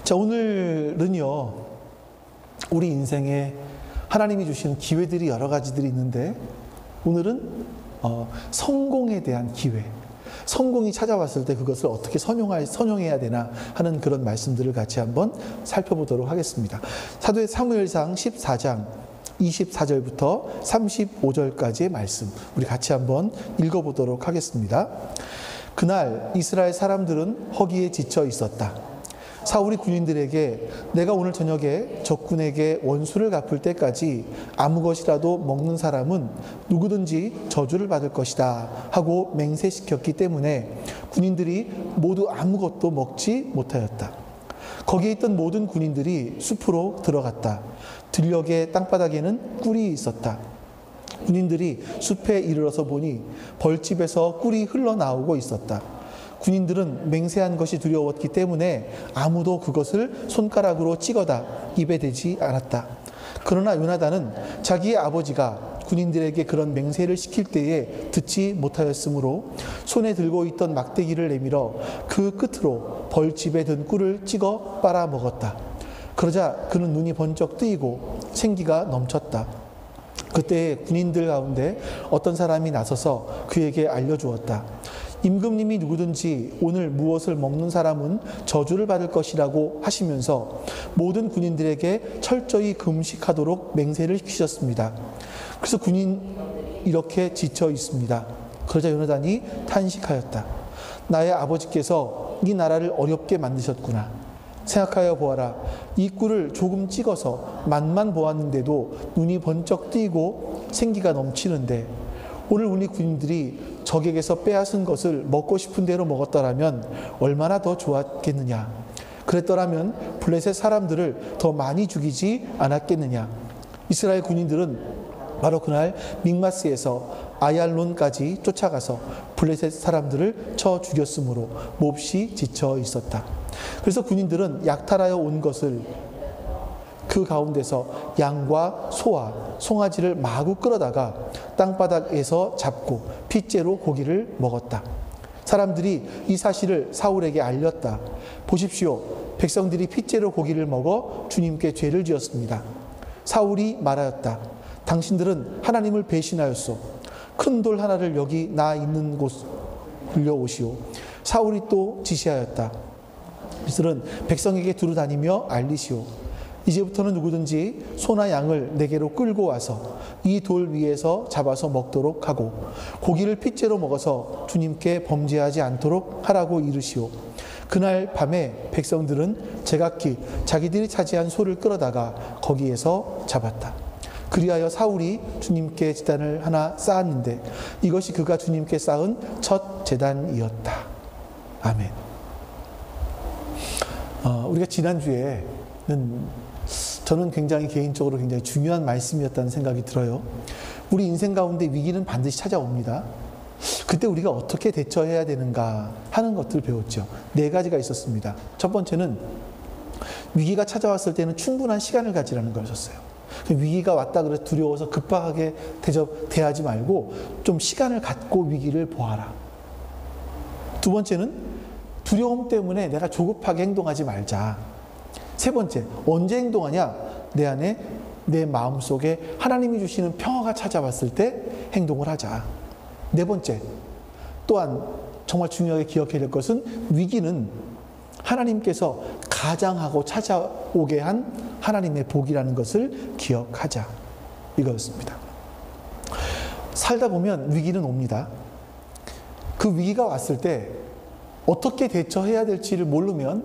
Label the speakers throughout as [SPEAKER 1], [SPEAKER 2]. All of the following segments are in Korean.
[SPEAKER 1] 자, 오늘은요, 우리 인생에 하나님이 주시는 기회들이 여러 가지들이 있는데, 오늘은 성공에 대한 기회, 성공이 찾아왔을 때 그것을 어떻게 선용해야 되나 하는 그런 말씀들을 같이 한번 살펴보도록 하겠습니다. 사도의 사무엘상 14장 24절부터 35절까지의 말씀, 우리 같이 한번 읽어보도록 하겠습니다. 그날 이스라엘 사람들은 허기에 지쳐 있었다. 사울이 군인들에게 내가 오늘 저녁에 적군에게 원수를 갚을 때까지 아무 것이라도 먹는 사람은 누구든지 저주를 받을 것이다 하고 맹세시켰기 때문에 군인들이 모두 아무것도 먹지 못하였다. 거기에 있던 모든 군인들이 숲으로 들어갔다. 들녘의 땅바닥에는 꿀이 있었다. 군인들이 숲에 이르러서 보니 벌집에서 꿀이 흘러나오고 있었다. 군인들은 맹세한 것이 두려웠기 때문에 아무도 그것을 손가락으로 찍어다 입에 대지 않았다. 그러나 요나단은 자기의 아버지가 군인들에게 그런 맹세를 시킬 때에 듣지 못하였으므로 손에 들고 있던 막대기를 내밀어 그 끝으로 벌집에 든 꿀을 찍어 빨아먹었다. 그러자 그는 눈이 번쩍 뜨이고 생기가 넘쳤다. 그때 군인들 가운데 어떤 사람이 나서서 그에게 알려주었다. 임금님이 누구든지 오늘 무엇을 먹는 사람은 저주를 받을 것이라고 하시면서 모든 군인들에게 철저히 금식하도록 맹세를 시키셨습니다. 그래서 군인 이렇게 지쳐 있습니다. 그러자 요나단이 탄식하였다. 나의 아버지께서 이 나라를 어렵게 만드셨구나. 생각하여 보아라. 이 꿀을 조금 찍어서 맛만 보았는데도 눈이 번쩍 뜨이고 생기가 넘치는데 오늘 우리 군인들이 적에게서 빼앗은 것을 먹고 싶은 대로 먹었더라면 얼마나 더 좋았겠느냐. 그랬더라면 블레셋 사람들을 더 많이 죽이지 않았겠느냐. 이스라엘 군인들은 바로 그날 믹마스에서 아얄론까지 쫓아가서 블레셋 사람들을 쳐 죽였으므로 몹시 지쳐 있었다. 그래서 군인들은 약탈하여 온 것을 그 가운데서 양과 소와 송아지를 마구 끌어다가 땅바닥에서 잡고 핏째로 고기를 먹었다. 사람들이 이 사실을 사울에게 알렸다. 보십시오. 백성들이 핏째로 고기를 먹어 주님께 죄를 지었습니다. 사울이 말하였다. 당신들은 하나님을 배신하였소. 큰 돌 하나를 여기 나 있는 곳 들려오시오. 사울이 또 지시하였다. 이들은 백성에게 두루 다니며 알리시오. 이제부터는 누구든지 소나 양을 내게로 끌고 와서 이 돌 위에서 잡아서 먹도록 하고 고기를 핏째로 먹어서 주님께 범죄하지 않도록 하라고 이르시오. 그날 밤에 백성들은 제각기 자기들이 차지한 소를 끌어다가 거기에서 잡았다. 그리하여 사울이 주님께 제단을 하나 쌓았는데 이것이 그가 주님께 쌓은 첫 제단이었다. 아멘. 우리가 지난주에는 저는 굉장히 개인적으로 굉장히 중요한 말씀이었다는 생각이 들어요. 우리 인생 가운데 위기는 반드시 찾아옵니다. 그때 우리가 어떻게 대처해야 되는가 하는 것들을 배웠죠. 4가지가 있었습니다. 첫 번째는 위기가 찾아왔을 때는 충분한 시간을 가지라는 거였어요. 위기가 왔다 그래서 두려워서 급하게 대하지 말고 좀 시간을 갖고 위기를 보아라. 두 번째는 두려움 때문에 내가 조급하게 행동하지 말자. 세 번째, 언제 행동하냐? 내 안에, 내 마음속에 하나님이 주시는 평화가 찾아왔을 때 행동을 하자. 네 번째, 또한 정말 중요하게 기억해야 될 것은 위기는 하나님께서 가장하고 찾아오게 한 하나님의 복이라는 것을 기억하자. 이거였습니다. 살다 보면 위기는 옵니다. 그 위기가 왔을 때 어떻게 대처해야 될지를 모르면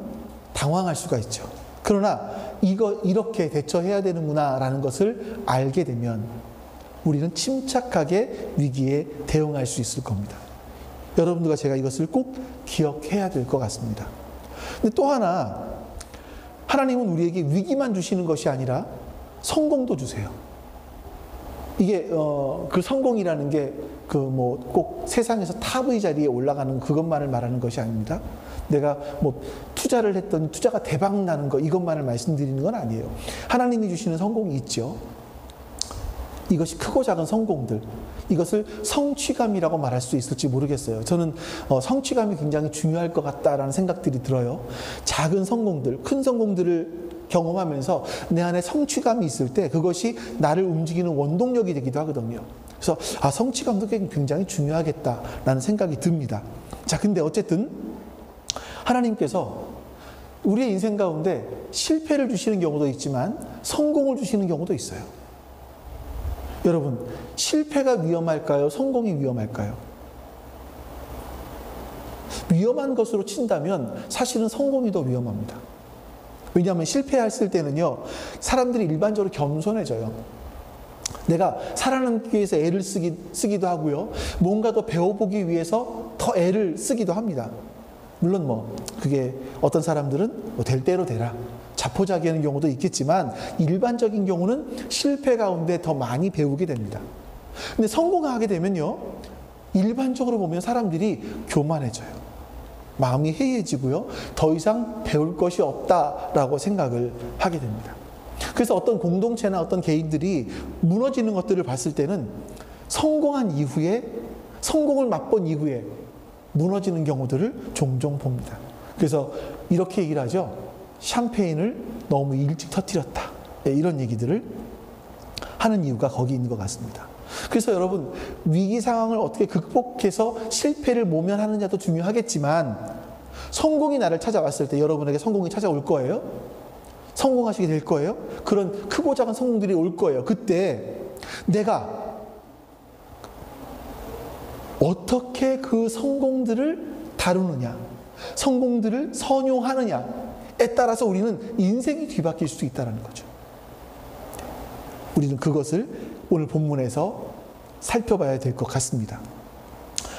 [SPEAKER 1] 당황할 수가 있죠. 그러나 이렇게 대처해야 되는구나 라는 것을 알게 되면 우리는 침착하게 위기에 대응할 수 있을 겁니다. 여러분들과 제가 이것을 꼭 기억해야 될 것 같습니다. 근데 또 하나, 하나님은 우리에게 위기만 주시는 것이 아니라 성공도 주세요. 이게 그 성공이라는 게 그 뭐 꼭 세상에서 탑의 자리에 올라가는 그것만을 말하는 것이 아닙니다. 내가 뭐 투자를 했더니 투자가 대박 나는 거 이것만을 말씀드리는 건 아니에요. 하나님이 주시는 성공이 있죠. 이것이 크고 작은 성공들, 이것을 성취감이라고 말할 수 있을지 모르겠어요. 저는 성취감이 굉장히 중요할 것 같다라는 생각들이 들어요. 작은 성공들, 큰 성공들을 경험하면서 내 안에 성취감이 있을 때 그것이 나를 움직이는 원동력이 되기도 하거든요. 그래서 성취감도 굉장히 중요하겠다라는 생각이 듭니다. 자, 근데 어쨌든 하나님께서 우리의 인생 가운데 실패를 주시는 경우도 있지만 성공을 주시는 경우도 있어요. 여러분, 실패가 위험할까요? 성공이 위험할까요? 위험한 것으로 친다면 사실은 성공이 더 위험합니다. 왜냐하면 실패했을 때는요, 사람들이 일반적으로 겸손해져요. 내가 살아남기 위해서 애를 쓰기도 하고요, 뭔가 더 배워보기 위해서 더 애를 쓰기도 합니다. 물론 그게 어떤 사람들은 될 대로 되라, 자포자기하는 경우도 있겠지만 일반적인 경우는 실패 가운데 더 많이 배우게 됩니다. 근데 성공하게 되면요, 일반적으로 보면 사람들이 교만해져요. 마음이 해이해지고요, 더 이상 배울 것이 없다라고 생각을 하게 됩니다. 그래서 어떤 공동체나 어떤 개인들이 무너지는 것들을 봤을 때는 성공한 이후에, 성공을 맛본 이후에 무너지는 경우들을 종종 봅니다. 그래서 이렇게 얘기를 하죠. 샴페인을 너무 일찍 터뜨렸다. 이런 얘기들을 하는 이유가 거기 있는 것 같습니다. 그래서 여러분, 위기 상황을 어떻게 극복해서 실패를 모면하느냐도 중요하겠지만 성공이 나를 찾아왔을 때 여러분에게 성공이 찾아올 거예요. 성공하시게 될 거예요. 그런 크고 작은 성공들이 올 거예요. 그때 내가 어떻게 그 성공들을 다루느냐, 성공들을 선용하느냐에 따라서 우리는 인생이 뒤바뀔 수 있다는 거죠. 우리는 그것을 오늘 본문에서 살펴봐야 될 것 같습니다.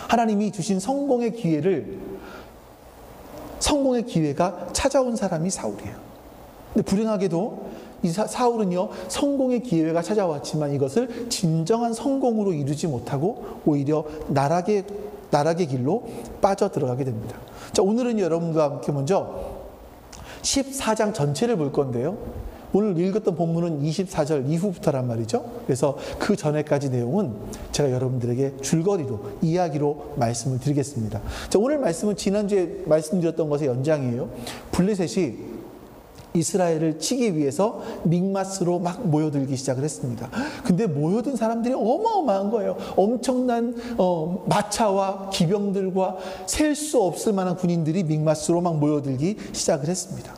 [SPEAKER 1] 하나님이 주신 성공의 기회가 찾아온 사람이 사울이에요. 근데 불행하게도 이 사울은요, 성공의 기회가 찾아왔지만 이것을 진정한 성공으로 이루지 못하고 오히려 나락의 길로 빠져들어가게 됩니다. 자, 오늘은 여러분과 함께 먼저 14장 전체를 볼 건데요, 오늘 읽었던 본문은 24절 이후부터란 말이죠. 그래서 그 전에까지 내용은 제가 여러분들에게 줄거리로, 이야기로 말씀을 드리겠습니다. 자, 오늘 말씀은 지난주에 말씀드렸던 것의 연장이에요. 블레셋이 이스라엘을 치기 위해서 믹마스로 막 모여들기 시작을 했습니다. 근데 모여든 사람들이 어마어마한 거예요. 엄청난 마차와 기병들과 셀 수 없을 만한 군인들이 믹마스로 막 모여들기 시작을 했습니다.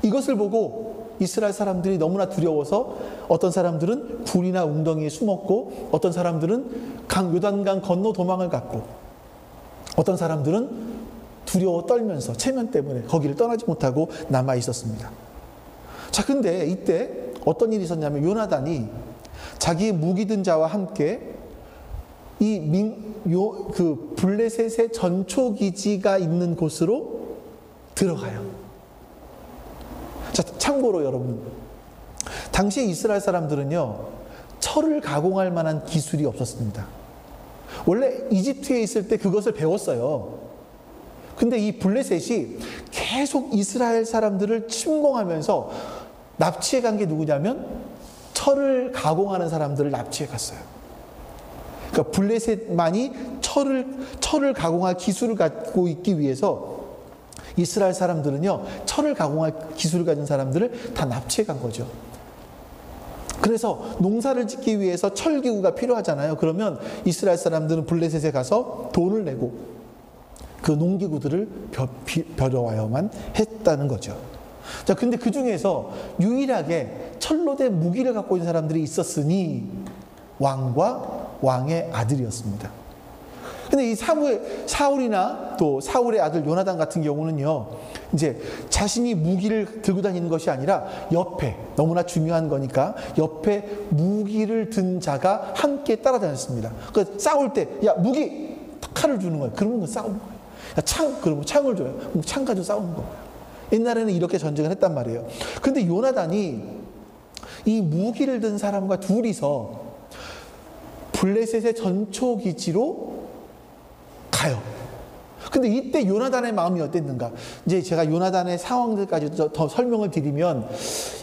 [SPEAKER 1] 이것을 보고 이스라엘 사람들이 너무나 두려워서 어떤 사람들은 굴이나 웅덩이에 숨었고, 어떤 사람들은 요단강 건너 도망을 갔고, 어떤 사람들은 두려워 떨면서 체면 때문에 거기를 떠나지 못하고 남아 있었습니다. 자, 근데 이때 어떤 일이 있었냐면 요나단이 자기의 무기 든 자와 함께 그 블레셋의 전초 기지가 있는 곳으로 들어가요. 자, 참고로 여러분, 당시 이스라엘 사람들은요, 철을 가공할 만한 기술이 없었습니다. 원래 이집트에 있을 때 그것을 배웠어요. 근데 이 블레셋이 계속 이스라엘 사람들을 침공하면서 납치해 간 게 누구냐면 철을 가공하는 사람들을 납치해 갔어요. 그러니까 블레셋만이 철을 가공할 기술을 갖고 있기 위해서 이스라엘 사람들은요, 철을 가공할 기술을 가진 사람들을 다 납치해 간 거죠. 그래서 농사를 짓기 위해서 철기구가 필요하잖아요. 그러면 이스라엘 사람들은 블레셋에 가서 돈을 내고 그 농기구들을 벼려와야만 했다는 거죠. 자, 근데 그 중에서 유일하게 철로 된 무기를 갖고 있는 사람들이 있었으니 왕과 왕의 아들이었습니다. 근데 이 사울이나 또 사울의 아들 요나단 같은 경우는요, 이제 자신이 무기를 들고 다니는 것이 아니라 옆에, 너무나 중요한 거니까 옆에 무기를 든 자가 함께 따라다녔습니다. 그 싸울 때, 야, 무기! 칼을 주는 거예요. 그러면 싸우는 거예요. 야, 창! 그러면 창을 줘요. 그럼 창 가지고 싸우는 거예요. 옛날에는 이렇게 전쟁을 했단 말이에요. 근데 요나단이 이 무기를 든 사람과 둘이서 블레셋의 전초 기지로 가요. 근데 이때 요나단의 마음이 어땠는가? 이제 제가 요나단의 상황들까지 더 설명을 드리면,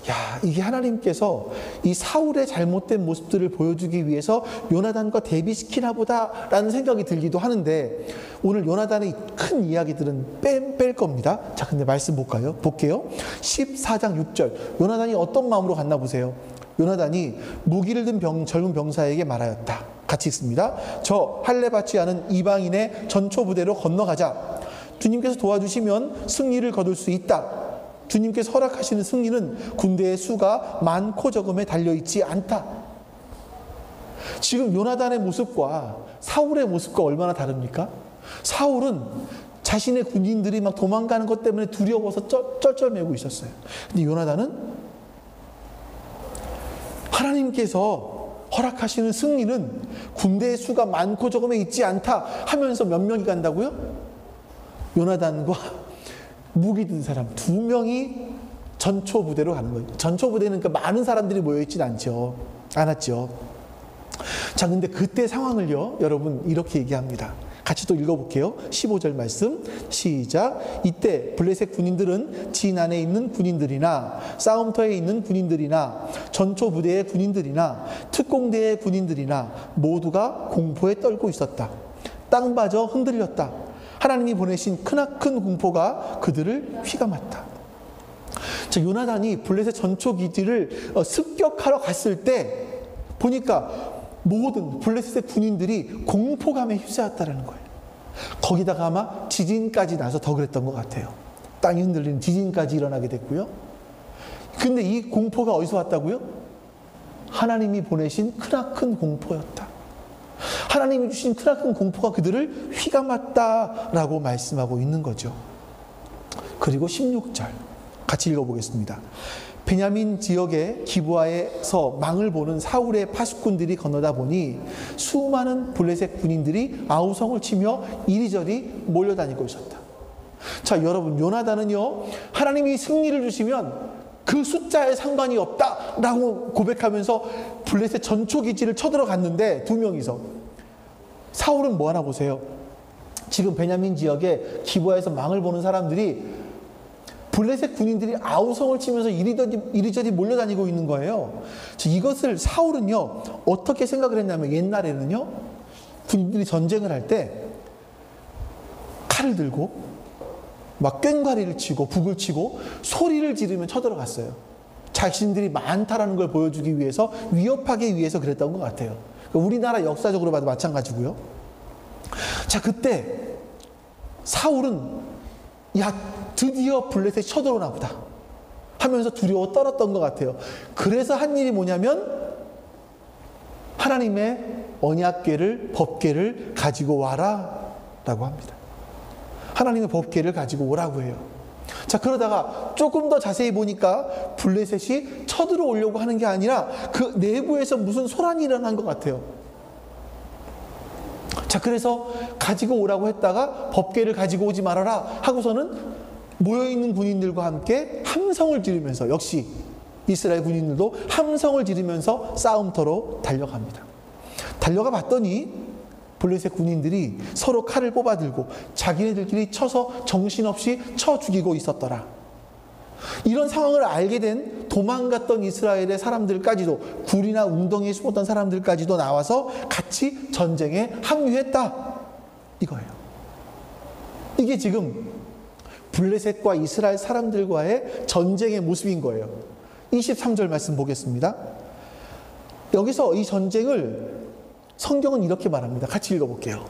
[SPEAKER 1] 야, 이게 하나님께서 이 사울의 잘못된 모습들을 보여주기 위해서 요나단과 대비시키나 보다라는 생각이 들기도 하는데, 오늘 요나단의 큰 이야기들은 뺄 겁니다. 자, 근데 말씀 볼게요. 14장 6절. 요나단이 어떤 마음으로 갔나 보세요. 요나단이 무기를 든 젊은 병사에게 말하였다. 같이 읽습니다. 저 할례 받지 않은 이방인의 전초 부대로 건너가자. 주님께서 도와주시면 승리를 거둘 수 있다. 주님께서 허락하시는 승리는 군대의 수가 많고 적음에 달려있지 않다. 지금 요나단의 모습과 사울의 모습과 얼마나 다릅니까? 사울은 자신의 군인들이 막 도망가는 것 때문에 두려워서 쩔쩔매고 있었어요. 근데 요나단은 하나님께서 허락하시는 승리는 군대의 수가 많고 적음에 있지 않다 하면서 몇 명이 간다고요? 요나단과 무기 든 사람 2명이 전초 부대로 가는 거예요. 전초 부대는 그러니까 많은 사람들이 모여있진 않았죠. 자, 근데 그때 상황을요, 여러분 이렇게 얘기합니다. 같이 또 읽어볼게요. 15절 말씀 시작. 이때 블레셋 군인들은 진 안에 있는 군인들이나 싸움터에 있는 군인들이나 전초 부대의 군인들이나 특공대의 군인들이나 모두가 공포에 떨고 있었다. 땅마저 흔들렸다. 하나님이 보내신 크나큰 공포가 그들을 휘감았다. 자, 요나단이 블레셋 전초 기지를 습격하러 갔을 때 보니까 모든 블레셋의 군인들이 공포감에 휩싸였다는 거예요. 거기다가 아마 지진까지 나서 더 그랬던 것 같아요. 땅이 흔들리는 지진까지 일어나게 됐고요. 근데 이 공포가 어디서 왔다고요? 하나님이 보내신 크나큰 공포였다. 하나님이 주신 크나큰 공포가 그들을 휘감았다라고 말씀하고 있는 거죠. 그리고 16절 같이 읽어보겠습니다. 베냐민 지역의 기브아에서 망을 보는 사울의 파수꾼들이 건너다 보니 수많은 블레셋 군인들이 아우성을 치며 이리저리 몰려다니고 있었다. 자, 여러분, 요나단은요, 하나님이 승리를 주시면 그 숫자에 상관이 없다라고 고백하면서 블레셋 전초 기지를 쳐들어갔는데 2명이서 사울은 뭐 하나 보세요. 지금 베냐민 지역의 기브아에서 망을 보는 사람들이 블레셋 군인들이 아우성을 치면서 이리저리 몰려다니고 있는 거예요. 이것을 사울은요, 어떻게 생각을 했냐면 옛날에는요, 군인들이 전쟁을 할 때 칼을 들고 막 꽹과리를 치고 북을 치고 소리를 지르면 쳐들어갔어요. 자신들이 많다라는 걸 보여주기 위해서, 위협하기 위해서 그랬던 것 같아요. 우리나라 역사적으로 봐도 마찬가지고요. 자, 그때 사울은 드디어 블레셋이 쳐들어오나 보다 하면서 두려워 떨었던 것 같아요. 그래서 한 일이 뭐냐면 하나님의 언약궤를, 법궤를 가지고 와라 라고 합니다. 하나님의 법궤를 가지고 오라고 해요. 자, 그러다가 조금 더 자세히 보니까 블레셋이 쳐들어오려고 하는 게 아니라 그 내부에서 무슨 소란이 일어난 것 같아요. 자, 그래서 가지고 오라고 했다가 법궤를 가지고 오지 말아라 하고서는 모여있는 군인들과 함께 함성을 지르면서, 역시 이스라엘 군인들도 함성을 지르면서 싸움터로 달려갑니다. 달려가 봤더니 블레셋 군인들이 서로 칼을 뽑아들고 자기네들끼리 쳐서 정신없이 쳐 죽이고 있었더라. 이런 상황을 알게 된 도망갔던 이스라엘의 사람들까지도, 굴이나 웅덩이에 숨었던 사람들까지도 나와서 같이 전쟁에 합류했다 이거예요. 이게 지금 블레셋과 이스라엘 사람들과의 전쟁의 모습인 거예요. 23절 말씀 보겠습니다. 여기서 이 전쟁을 성경은 이렇게 말합니다. 같이 읽어볼게요.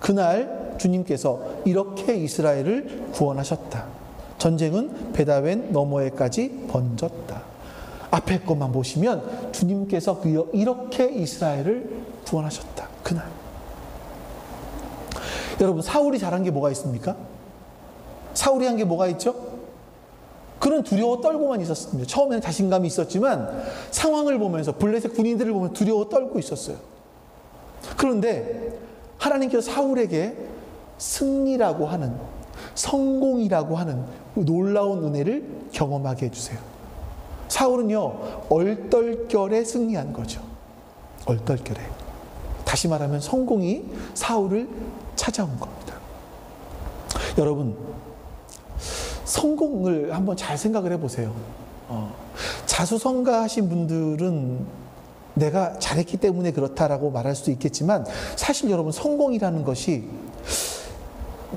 [SPEAKER 1] 그날 주님께서 이렇게 이스라엘을 구원하셨다. 전쟁은 베다웬 너머에까지 번졌다. 앞에 것만 보시면 주님께서 이렇게 이스라엘을 구원하셨다. 그날. 여러분, 사울이 잘한 게 뭐가 있습니까? 사울이 한 게 뭐가 있죠? 그는 두려워 떨고만 있었습니다. 처음에는 자신감이 있었지만 상황을 보면서, 블레셋 군인들을 보면 두려워 떨고 있었어요. 그런데 하나님께서 사울에게 승리라고 하는, 성공이라고 하는 놀라운 은혜를 경험하게 해주세요. 사울은요, 얼떨결에 승리한 거죠. 얼떨결에. 다시 말하면 성공이 사울을 찾아온 겁니다. 여러분, 성공을 한번 잘 생각을 해보세요. 자수성가하신 분들은 내가 잘했기 때문에 그렇다라고 말할 수도 있겠지만, 사실 여러분, 성공이라는 것이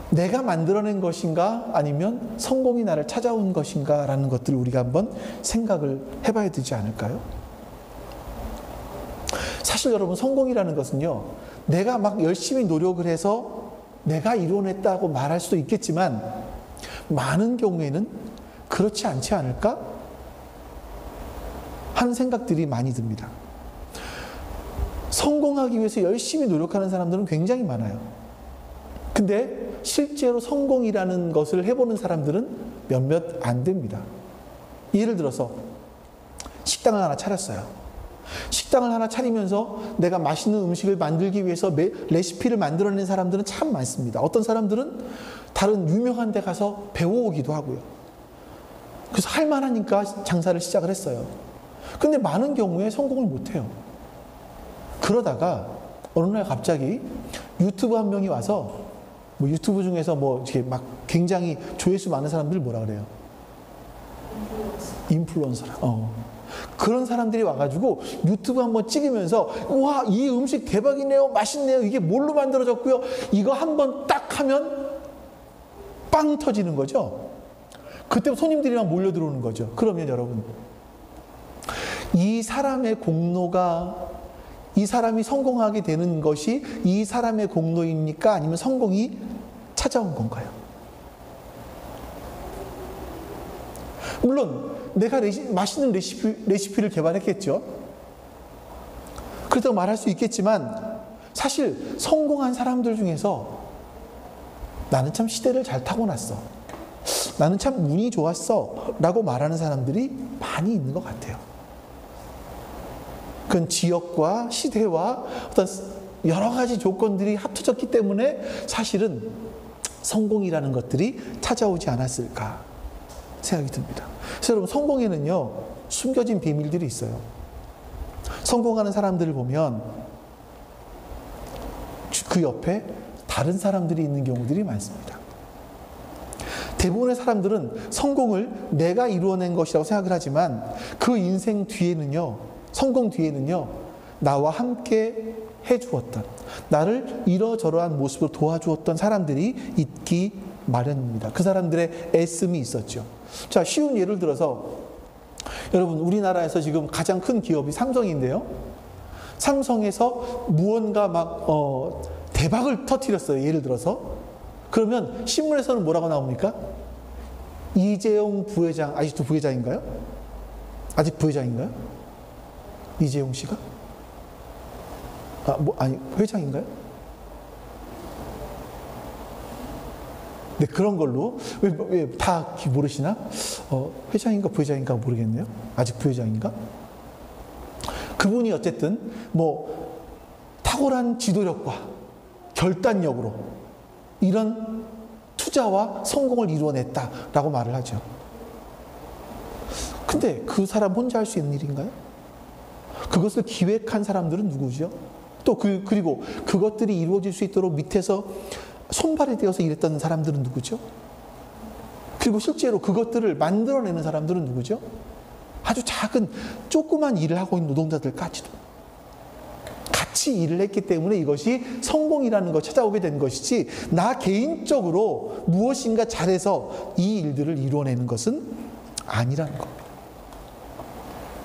[SPEAKER 1] 내가 만들어낸 것인가 아니면 성공이 나를 찾아온 것인가 라는 것들을 우리가 한번 생각을 해봐야 되지 않을까요? 사실 여러분, 성공이라는 것은요, 내가 막 열심히 노력을 해서 내가 이뤄냈다고 말할 수도 있겠지만, 많은 경우에는 그렇지 않지 않을까 하는 생각들이 많이 듭니다. 성공하기 위해서 열심히 노력하는 사람들은 굉장히 많아요. 근데 실제로 성공이라는 것을 해보는 사람들은 몇몇 안 됩니다. 예를 들어서 식당을 하나 차렸어요. 식당을 하나 차리면서 내가 맛있는 음식을 만들기 위해서 레시피를 만들어낸 사람들은 참 많습니다. 어떤 사람들은 다른 유명한 데 가서 배워오기도 하고요. 그래서 할만하니까 장사를 시작을 했어요. 근데 많은 경우에 성공을 못해요. 그러다가 어느 날 갑자기 유튜브 한 명이 와서, 뭐 유튜브 중에서 뭐 이렇게 막 굉장히 조회수 많은 사람들 뭐라 그래요? 인플루언서라. 그런 사람들이 와가지고 유튜브 한번 찍으면서, 와, 이 음식 대박이네요, 맛있네요, 이게 뭘로 만들어졌고요, 이거 한번 딱 하면 빵 터지는 거죠. 그때 손님들이 막 몰려 들어오는 거죠. 그러면 여러분, 이 사람의 공로가, 이 사람이 성공하게 되는 것이 이 사람의 공로입니까? 아니면 성공이 찾아온 건가요? 물론 내가 맛있는 레시피를 개발했겠죠. 그렇다고 말할 수 있겠지만, 사실 성공한 사람들 중에서 나는 참 시대를 잘 타고났어, 나는 참 운이 좋았어 라고 말하는 사람들이 많이 있는 것 같아요. 그건 지역과 시대와 어떤 여러 가지 조건들이 합쳐졌기 때문에 사실은 성공이라는 것들이 찾아오지 않았을까 생각이 듭니다. 그래서 여러분, 성공에는요, 숨겨진 비밀들이 있어요. 성공하는 사람들을 보면 그 옆에 다른 사람들이 있는 경우들이 많습니다. 대부분의 사람들은 성공을 내가 이루어낸 것이라고 생각을 하지만, 그 인생 뒤에는요, 성공 뒤에는요, 나와 함께 해주었던, 나를 이러저러한 모습으로 도와주었던 사람들이 있기 마련입니다. 그 사람들의 애씀이 있었죠. 자, 쉬운 예를 들어서, 여러분, 우리나라에서 지금 가장 큰 기업이 삼성인데요, 삼성에서 무언가 막 대박을 터뜨렸어요. 예를 들어서. 그러면 신문에서는 뭐라고 나옵니까? 이재용 부회장, 아직도 부회장인가요? 아직 부회장인가요? 이재용 씨가? 아니, 회장인가요? 네, 그런 걸로. 왜 다 모르시나? 회장인가 부회장인가 모르겠네요. 아직 부회장인가? 그분이 어쨌든 뭐 탁월한 지도력과 결단력으로 이런 투자와 성공을 이루어냈다라고 말을 하죠. 근데 그 사람 혼자 할 수 있는 일인가요? 그것을 기획한 사람들은 누구죠? 또 그리고 그것들이 이루어질 수 있도록 밑에서 손발이 되어서 일했던 사람들은 누구죠? 그리고 실제로 그것들을 만들어내는 사람들은 누구죠? 아주 작은 조그만 일을 하고 있는 노동자들까지도 같이 일을 했기 때문에 이것이 성공이라는 걸 찾아오게 된 것이지, 나 개인적으로 무엇인가 잘해서 이 일들을 이루어내는 것은 아니라는 겁니다.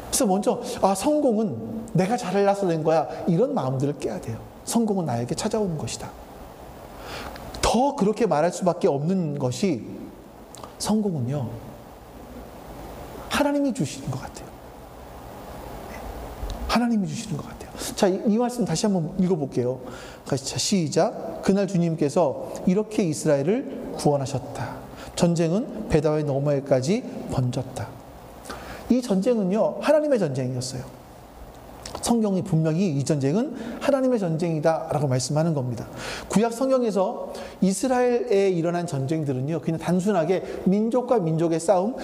[SPEAKER 1] 그래서 먼저 성공은 내가 잘해서 된 거야, 이런 마음들을 깨야 돼요. 성공은 나에게 찾아오는 것이다. 더 그렇게 말할 수밖에 없는 것이, 성공은요, 하나님이 주시는 것 같아요. 하나님이 주시는 것 같아요. 자, 이 말씀 다시 한번 읽어볼게요. 자, 시작. 그날 주님께서 이렇게 이스라엘을 구원하셨다. 전쟁은 베다의 너머에까지 번졌다. 이 전쟁은요, 하나님의 전쟁이었어요. 성경이 분명히 이 전쟁은 하나님의 전쟁이다라고 말씀하는 겁니다. 구약 성경에서 이스라엘에 일어난 전쟁들은요, 그냥 단순하게 민족과 민족의 싸움,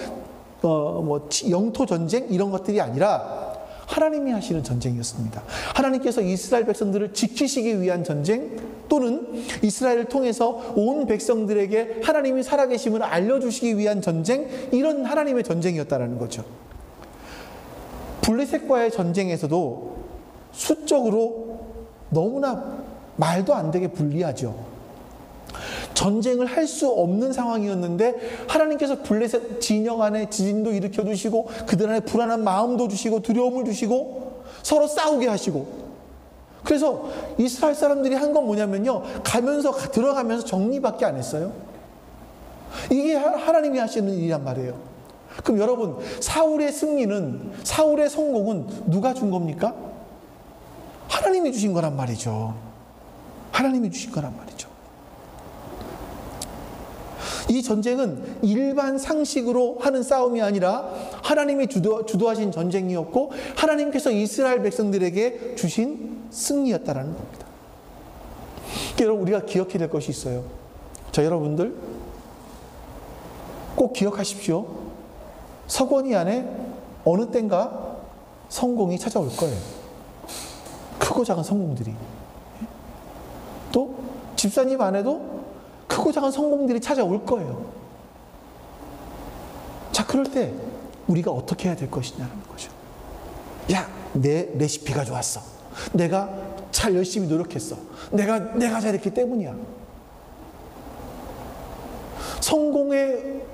[SPEAKER 1] 영토 전쟁 이런 것들이 아니라 하나님이 하시는 전쟁이었습니다. 하나님께서 이스라엘 백성들을 지키시기 위한 전쟁, 또는 이스라엘을 통해서 온 백성들에게 하나님이 살아계심을 알려주시기 위한 전쟁, 이런 하나님의 전쟁이었다는 거죠. 블레셋과의 전쟁에서도 수적으로 너무나 말도 안 되게 불리하죠. 전쟁을 할 수 없는 상황이었는데 하나님께서 블레셋 진영 안에 지진도 일으켜 주시고 그들 안에 불안한 마음도 주시고 두려움을 주시고 서로 싸우게 하시고, 그래서 이스라엘 사람들이 한 건 뭐냐면요, 들어가면서 정리밖에 안 했어요. 이게 하나님이 하시는 일이란 말이에요. 그럼 여러분, 사울의 승리는, 사울의 성공은 누가 준 겁니까? 하나님이 주신 거란 말이죠. 하나님이 주신 거란 말이죠. 이 전쟁은 일반 상식으로 하는 싸움이 아니라 하나님이 주도하신 전쟁이었고 하나님께서 이스라엘 백성들에게 주신 승리였다라는 겁니다. 여러분, 우리가 기억해야 될 것이 있어요. 자, 여러분들 꼭 기억하십시오. 서건이 안에 어느 땐가 성공이 찾아올 거예요. 크고 작은 성공들이. 또 집사님 안에도 크고 작은 성공들이 찾아올 거예요. 자, 그럴 때 우리가 어떻게 해야 될 것이냐는 거죠. 야, 내 레시피가 좋았어. 내가 잘 열심히 노력했어. 내가 잘했기 때문이야.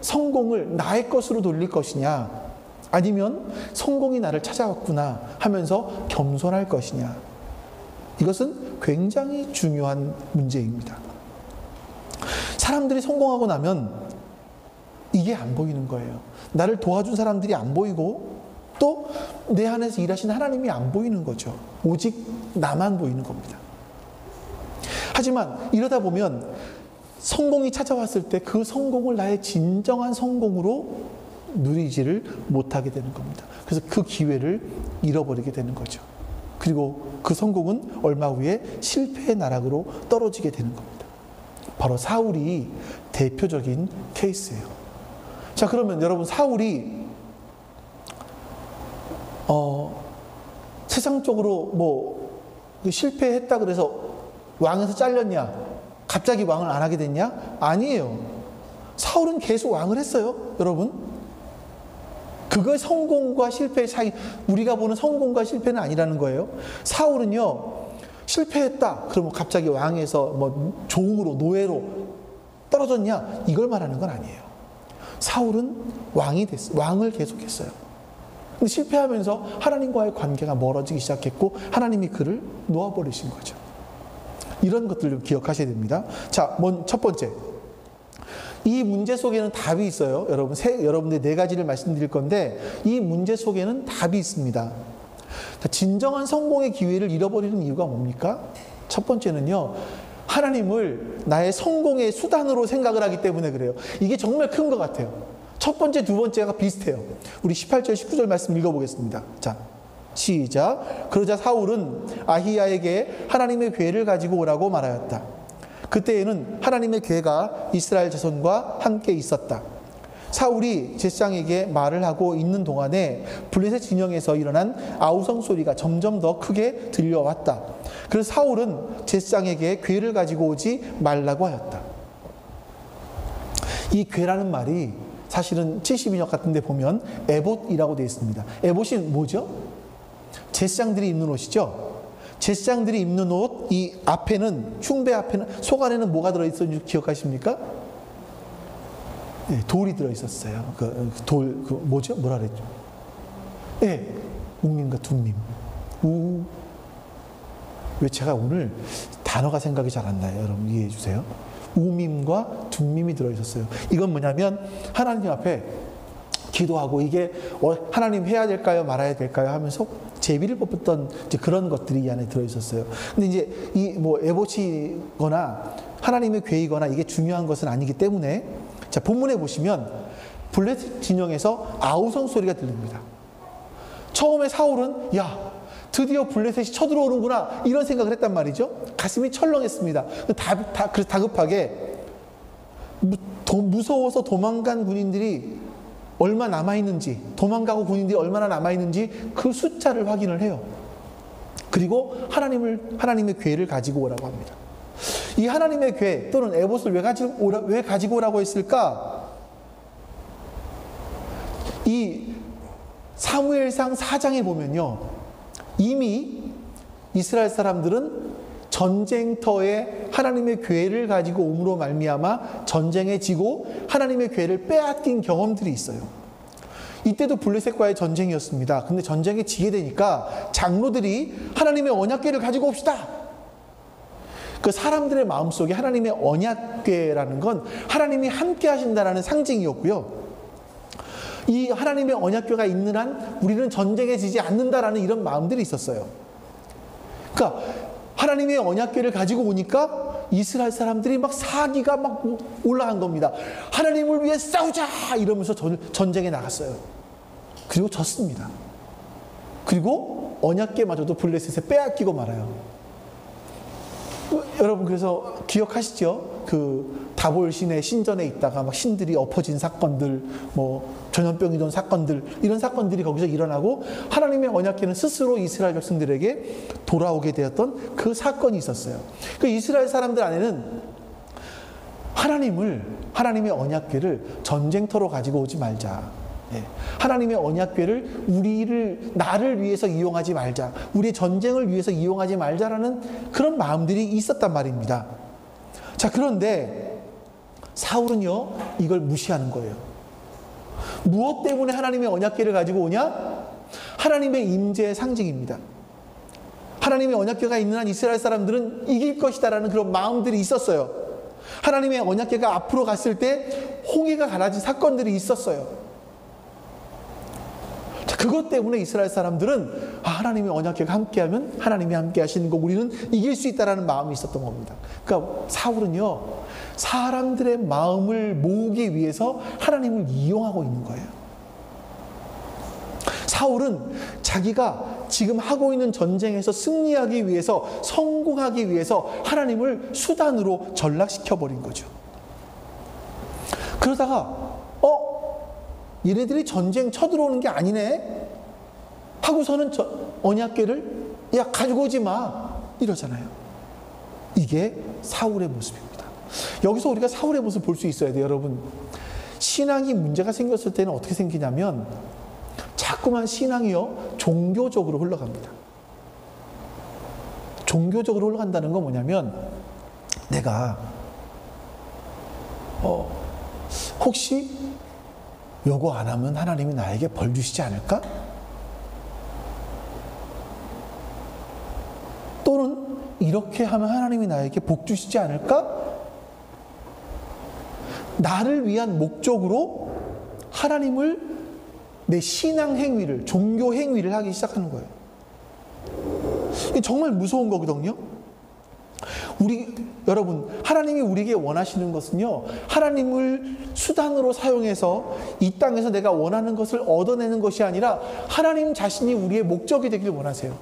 [SPEAKER 1] 성공을 나의 것으로 돌릴 것이냐, 아니면 성공이 나를 찾아왔구나 하면서 겸손할 것이냐. 이것은 굉장히 중요한 문제입니다. 사람들이 성공하고 나면 이게 안 보이는 거예요. 나를 도와준 사람들이 안 보이고 또 내 안에서 일하신 하나님이 안 보이는 거죠. 오직 나만 보이는 겁니다. 하지만 이러다 보면 성공이 찾아왔을 때 그 성공을 나의 진정한 성공으로 누리지를 못하게 되는 겁니다. 그래서 그 기회를 잃어버리게 되는 거죠. 그리고 그 성공은 얼마 후에 실패의 나락으로 떨어지게 되는 겁니다. 바로 사울이 대표적인 케이스예요. 자, 그러면 여러분, 사울이 세상적으로 실패했다 그래서 왕에서 잘렸냐? 갑자기 왕을 안 하게 됐냐? 아니에요. 사울은 계속 왕을 했어요, 여러분. 그거의 성공과 실패의 차이, 우리가 보는 성공과 실패는 아니라는 거예요. 사울은요, 실패했다 그러면 갑자기 왕에서 종으로, 노예로 떨어졌냐, 이걸 말하는 건 아니에요. 사울은 왕을 계속했어요. 근데 실패하면서 하나님과의 관계가 멀어지기 시작했고 하나님이 그를 놓아버리신 거죠. 이런 것들을 기억하셔야 됩니다. 자, 첫 번째, 이 문제 속에는 답이 있어요. 여러분들 네 가지를 말씀드릴 건데 이 문제 속에는 답이 있습니다. 진정한 성공의 기회를 잃어버리는 이유가 뭡니까? 첫 번째는요, 하나님을 나의 성공의 수단으로 생각을 하기 때문에 그래요. 이게 정말 큰 것 같아요. 첫 번째, 두 번째가 비슷해요. 우리 18절, 19절 말씀 읽어보겠습니다. 자, 시작. 그러자 사울은 아히야에게 하나님의 괴를 가지고 오라고 말하였다. 그때에는 하나님의 괴가 이스라엘 자손과 함께 있었다. 사울이 제사장에게 말을 하고 있는 동안에 블레셋 진영에서 일어난 아우성 소리가 점점 더 크게 들려왔다. 그래서 사울은 제사장에게 괴를 가지고 오지 말라고 하였다. 이 괴라는 말이 사실은 72역 같은 데 보면 에봇이라고 되어 있습니다. 에봇이 뭐죠? 제사장들이 입는 옷이죠. 제사장들이 입는 옷, 이 앞에는, 흉배 앞에는, 속 안에는 뭐가 들어있었는지 기억하십니까? 네, 돌이 들어있었어요. 뭐죠? 뭐라 그랬죠? 네, 우밈과 둠밈. 왜 제가 오늘 단어가 생각이 잘 안 나요? 여러분 이해해 주세요. 우밈과 둠밈이 들어있었어요. 이건 뭐냐면 하나님 앞에 기도하고 이게 하나님 해야 될까요? 말아야 될까요? 하면서 제비를 뽑았던 그런 것들이 이 안에 들어있었어요. 근데 이제 에봇이거나 하나님의 괴이거나 이게 중요한 것은 아니기 때문에, 자, 본문에 보시면 블레셋 진영에서 아우성 소리가 들립니다. 처음에 사울은 드디어 블레셋이 쳐들어오는구나 이런 생각을 했단 말이죠. 가슴이 철렁했습니다. 그래서 다급하게 무서워서 도망간 군인들이 얼마 남아있는지, 도망가고 군인들이 얼마나 남아있는지 그 숫자를 확인을 해요. 그리고 하나님의 괴를 가지고 오라고 합니다. 이 하나님의 괴 또는 에봇을 왜 가지고 오라고 했을까? 이 사무엘상 4장에 보면요, 이미 이스라엘 사람들은 전쟁터에 하나님의 괴를 가지고 옴으로 말미암아 전쟁에 지고 하나님의 괴를 빼앗긴 경험들이 있어요. 이때도 블레셋과의 전쟁이었습니다. 근데 전쟁에 지게 되니까 장로들이 하나님의 언약궤를 가지고 옵시다. 그 사람들의 마음속에 하나님의 언약궤라는 건 하나님이 함께 하신다라는 상징이었고요. 이 하나님의 언약궤가 있는 한 우리는 전쟁에 지지 않는다라는 이런 마음들이 있었어요. 그러니까 하나님의 언약궤를 가지고 오니까 이스라엘 사람들이 막 사기가 막 올라간 겁니다. 하나님을 위해 싸우자 이러면서 전쟁에 나갔어요. 그리고 졌습니다. 그리고 언약궤마저도 블레셋에 빼앗기고 말아요. 여러분 그래서 기억하시죠? 그 다볼 신의 신전에 있다가 막 신들이 엎어진 사건들, 뭐 전염병이 돈 사건들, 이런 사건들이 거기서 일어나고 하나님의 언약궤는 스스로 이스라엘 백성들에게 돌아오게 되었던 그 사건이 있었어요. 그 이스라엘 사람들 안에는 하나님의 언약궤를 전쟁터로 가지고 오지 말자. 하나님의 언약궤를 나를 위해서 이용하지 말자. 우리의 전쟁을 위해서 이용하지 말자라는 그런 마음들이 있었단 말입니다. 자, 그런데 사울은요, 이걸 무시하는 거예요. 무엇 때문에 하나님의 언약궤를 가지고 오냐? 하나님의 임재의 상징입니다. 하나님의 언약궤가 있는 한 이스라엘 사람들은 이길 것이다라는 그런 마음들이 있었어요. 하나님의 언약궤가 앞으로 갔을 때 홍해가 갈라진 사건들이 있었어요. 그것 때문에 이스라엘 사람들은 하나님의 언약궤가 함께하면 하나님이 함께 하시는 거 우리는 이길 수 있다라는 마음이 있었던 겁니다. 그러니까 사울은요, 사람들의 마음을 모으기 위해서 하나님을 이용하고 있는 거예요. 사울은 자기가 지금 하고 있는 전쟁에서 승리하기 위해서, 성공하기 위해서 하나님을 수단으로 전락시켜버린 거죠. 그러다가 얘네들이 전쟁 쳐들어오는 게 아니네 하고서는 언약궤를 가지고 오지 마 이러잖아요. 이게 사울의 모습입니다. 여기서 우리가 사울의 모습을 볼 수 있어야 돼요. 여러분, 신앙이 문제가 생겼을 때는 어떻게 생기냐면 자꾸만 신앙이요, 종교적으로 흘러갑니다. 종교적으로 흘러간다는 건 뭐냐면, 내가 혹시 요거 안 하면 하나님이 나에게 벌 주시지 않을까? 또는 이렇게 하면 하나님이 나에게 복 주시지 않을까? 나를 위한 목적으로 하나님을, 내 신앙 행위를, 종교 행위를 하기 시작하는 거예요. 이게 정말 무서운 거거든요. 여러분, 하나님이 우리에게 원하시는 것은요, 하나님을 수단으로 사용해서 이 땅에서 내가 원하는 것을 얻어내는 것이 아니라 하나님 자신이 우리의 목적이 되길 원하세요.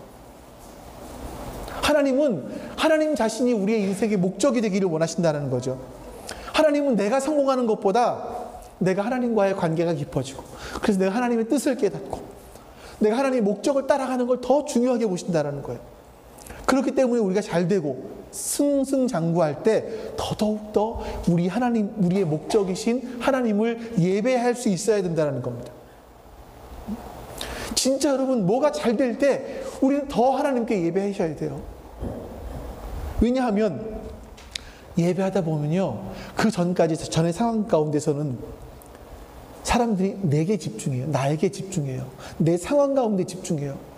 [SPEAKER 1] 하나님은 하나님 자신이 우리의 인생의 목적이 되기를 원하신다는 거죠. 하나님은 내가 성공하는 것보다 내가 하나님과의 관계가 깊어지고, 그래서 내가 하나님의 뜻을 깨닫고 내가 하나님의 목적을 따라가는 걸 더 중요하게 보신다는 거예요. 그렇기 때문에 우리가 잘 되고 승승장구할 때 더더욱더 우리의 목적이신 하나님을 예배할 수 있어야 된다는 겁니다. 진짜 여러분, 뭐가 잘 될 때 우리는 더 하나님께 예배하셔야 돼요. 왜냐하면 예배하다 보면요, 그 전의 상황 가운데서는 사람들이 내게 집중해요. 나에게 집중해요. 내 상황 가운데 집중해요.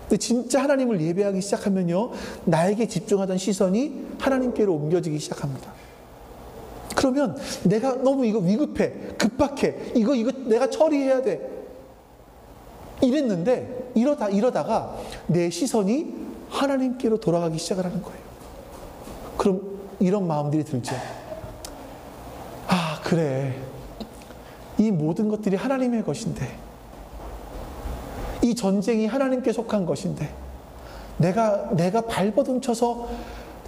[SPEAKER 1] 근데 진짜 하나님을 예배하기 시작하면요, 나에게 집중하던 시선이 하나님께로 옮겨지기 시작합니다. 그러면 내가 너무 이거 위급해, 급박해, 이거 내가 처리해야 돼 이랬는데, 이러다가 내 시선이 하나님께로 돌아가기 시작을 하는 거예요. 그럼 이런 마음들이 들죠. 그래, 이 모든 것들이 하나님의 것인데, 이 전쟁이 하나님께 속한 것인데, 내가 발버둥 쳐서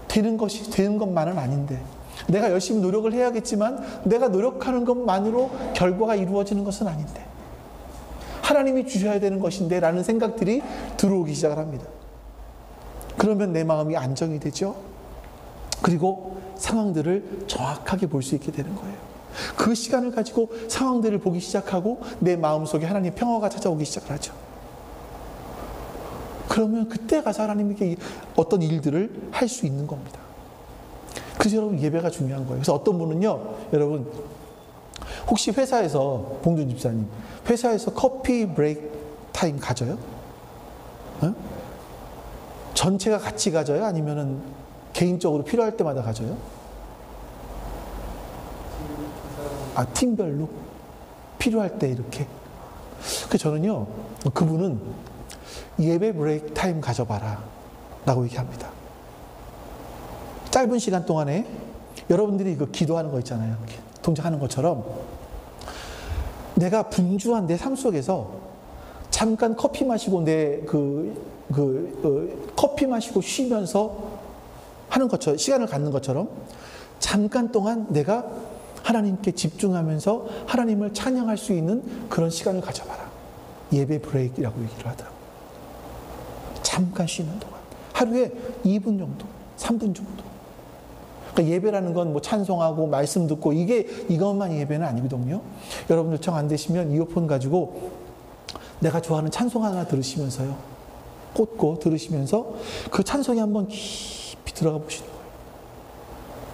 [SPEAKER 1] 되는 것만은 아닌데, 내가 열심히 노력을 해야겠지만 내가 노력하는 것만으로 결과가 이루어지는 것은 아닌데, 하나님이 주셔야 되는 것인데 라는 생각들이 들어오기 시작을 합니다. 그러면 내 마음이 안정이 되죠. 그리고 상황들을 정확하게 볼 수 있게 되는 거예요. 그 시간을 가지고 상황들을 보기 시작하고 내 마음속에 하나님의 평화가 찾아오기 시작을 하죠. 그러면 그때 가서 하나님께 어떤 일들을 할 수 있는 겁니다. 그래서 여러분 예배가 중요한 거예요. 그래서 어떤 분은요, 여러분 혹시 회사에서, 봉준 집사님, 회사에서 커피 브레이크 타임 가져요? 어? 전체가 같이 가져요? 아니면은 개인적으로 필요할 때마다 가져요? 아, 팀별로? 필요할 때 이렇게? 그래서 저는요, 그분은 예배 브레이크 타임 가져봐라 라고 얘기합니다. 짧은 시간 동안에 여러분들이 그 기도하는 거 있잖아요. 동작하는 것처럼 내가 분주한 내 삶 속에서 잠깐 커피 마시고 커피 마시고 쉬면서 하는 것처럼, 시간을 갖는 것처럼 잠깐 동안 내가 하나님께 집중하면서 하나님을 찬양할 수 있는 그런 시간을 가져봐라. 예배 브레이크라고 얘기를 하더라고요. 잠깐 쉬는 동안. 하루에 2분 정도, 3분 정도. 그러니까 예배라는 건 뭐 찬송하고 말씀 듣고 이것만 예배는 아니거든요. 여러분들 정 안 되시면 이어폰 가지고 내가 좋아하는 찬송 하나 들으시면서요. 꽂고 들으시면서 그 찬송에 한번 깊이 들어가 보시는 거예요.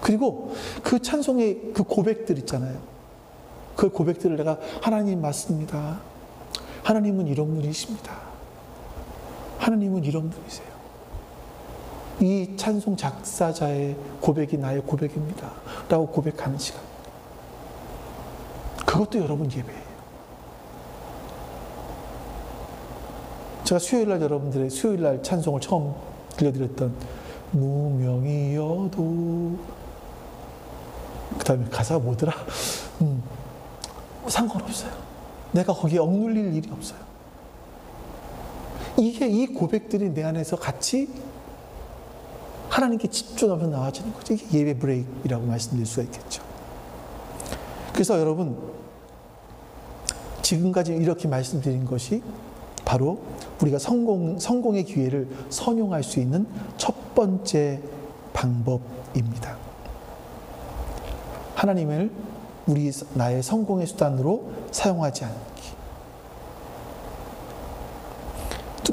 [SPEAKER 1] 그리고 그 찬송의 그 고백들 있잖아요. 그 고백들을 내가 하나님 맞습니다. 하나님은 이런 분이십니다. 하나님은 이런 분이세요. 이 찬송 작사자의 고백이 나의 고백입니다. 라고 고백하는 시간. 그것도 여러분 예배예요. 제가 수요일날 여러분들의 수요일날 찬송을 처음 들려드렸던 무명이어도 그 다음에 가사가 뭐더라? 상관없어요. 내가 거기에 억눌릴 일이 없어요. 이 고백들이 내 안에서 같이 하나님께 집중하면서 나와지는 거죠. 이게 예배 브레이크라고 말씀드릴 수가 있겠죠. 그래서 여러분, 지금까지 이렇게 말씀드린 것이 바로 우리가 성공의 기회를 선용할 수 있는 첫 번째 방법입니다. 하나님을 나의 성공의 수단으로 사용하지 않기.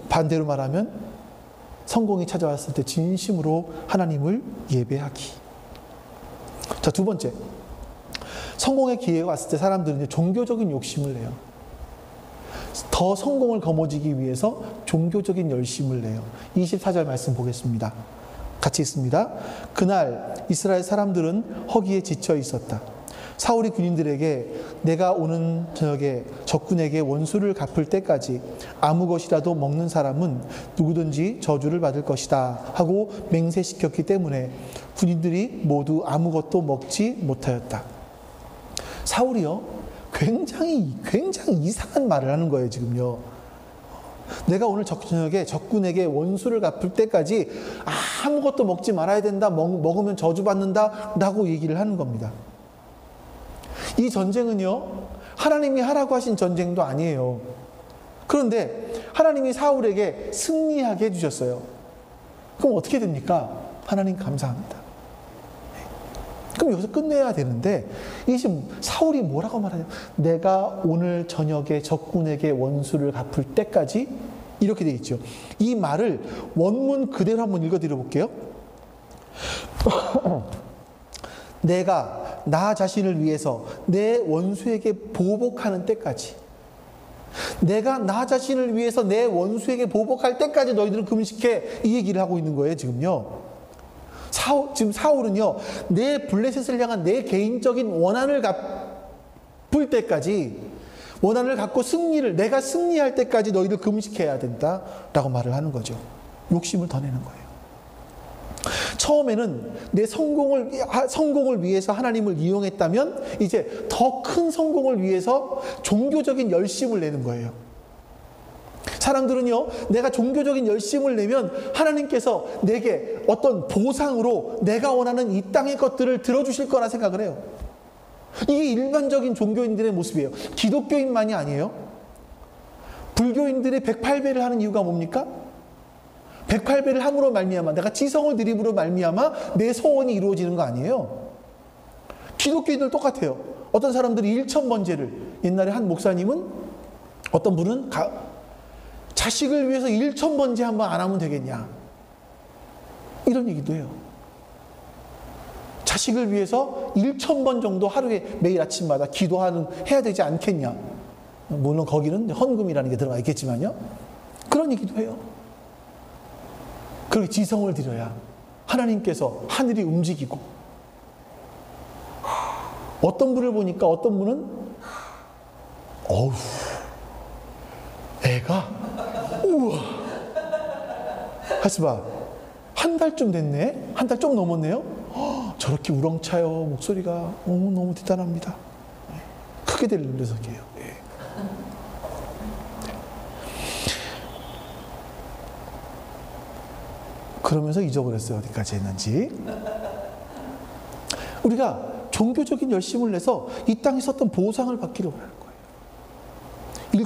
[SPEAKER 1] 반대로 말하면 성공이 찾아왔을 때 진심으로 하나님을 예배하기. 자, 두 번째. 성공의 기회가 왔을 때 사람들은 종교적인 욕심을 내요. 더 성공을 거머쥐기 위해서 종교적인 열심을 내요. 24절 말씀 보겠습니다. 같이 있습니다. 그날 이스라엘 사람들은 허기에 지쳐 있었다. 사울이 군인들에게 내가 오는 저녁에 적군에게 원수를 갚을 때까지 아무 것이라도 먹는 사람은 누구든지 저주를 받을 것이다 하고 맹세시켰기 때문에 군인들이 모두 아무것도 먹지 못하였다. 사울이요, 굉장히 이상한 말을 하는 거예요, 지금요. 내가 오늘 저녁에 적군에게 원수를 갚을 때까지 아무것도 먹지 말아야 된다, 먹으면 저주받는다 라고 얘기를 하는 겁니다. 이 전쟁은요, 하나님이 하라고 하신 전쟁도 아니에요. 그런데 하나님이 사울에게 승리하게 해주셨어요. 그럼 어떻게 됩니까? 하나님 감사합니다. 그럼 여기서 끝내야 되는데, 이게 지금 사울이 뭐라고 말하냐? 내가 오늘 저녁에 적군에게 원수를 갚을 때까지, 이렇게 되어 있죠. 이 말을 원문 그대로 한번 읽어드려 볼게요. 내가 나 자신을 위해서 내 원수에게 보복하는 때까지, 내가 나 자신을 위해서 내 원수에게 보복할 때까지 너희들은 금식해, 이 얘기를 하고 있는 거예요, 지금요. 지금 사울은요, 내 블레셋을 향한 내 개인적인 원한을 갚을 때까지, 원한을 갖고 내가 승리할 때까지 너희들 금식해야 된다라고 말을 하는 거죠. 욕심을 더 내는 거예요. 처음에는 내 성공을 위해서 하나님을 이용했다면, 이제 더 큰 성공을 위해서 종교적인 열심을 내는 거예요. 사람들은요, 내가 종교적인 열심을 내면 하나님께서 내게 어떤 보상으로 내가 원하는 이 땅의 것들을 들어주실 거라 생각을 해요. 이게 일반적인 종교인들의 모습이에요. 기독교인만이 아니에요. 불교인들이 108배를 하는 이유가 뭡니까? 108배를 함으로 말미암아, 내가 지성을 드림으로 말미암아 내 소원이 이루어지는 거 아니에요. 기독교인들 똑같아요. 어떤 사람들이 1000번제를, 옛날에 한 목사님은, 어떤 분은 자식을 위해서 1000번제 한번 안 하면 되겠냐, 이런 얘기도 해요. 자식을 위해서 1000번 정도 하루에 매일 아침마다 해야 되지 않겠냐. 물론 거기는 헌금이라는 게 들어가 있겠지만요. 그런 얘기도 해요. 그렇게 지성을 드려야 하나님께서 하늘이 움직이고, 어떤 분을 보니까 어떤 분은 어우, 애가 우와 하지 마. 한 달쯤 됐네? 한 달 좀 넘었네요? 저렇게 우렁차요. 목소리가 너무 대단합니다. 크게 들리는 녀석이에요. 예. 그러면서 잊어버렸어요. 어디까지 했는지. 우리가 종교적인 열심을 내서 이 땅에서 어떤 보상을 받기를 원하는 거예요.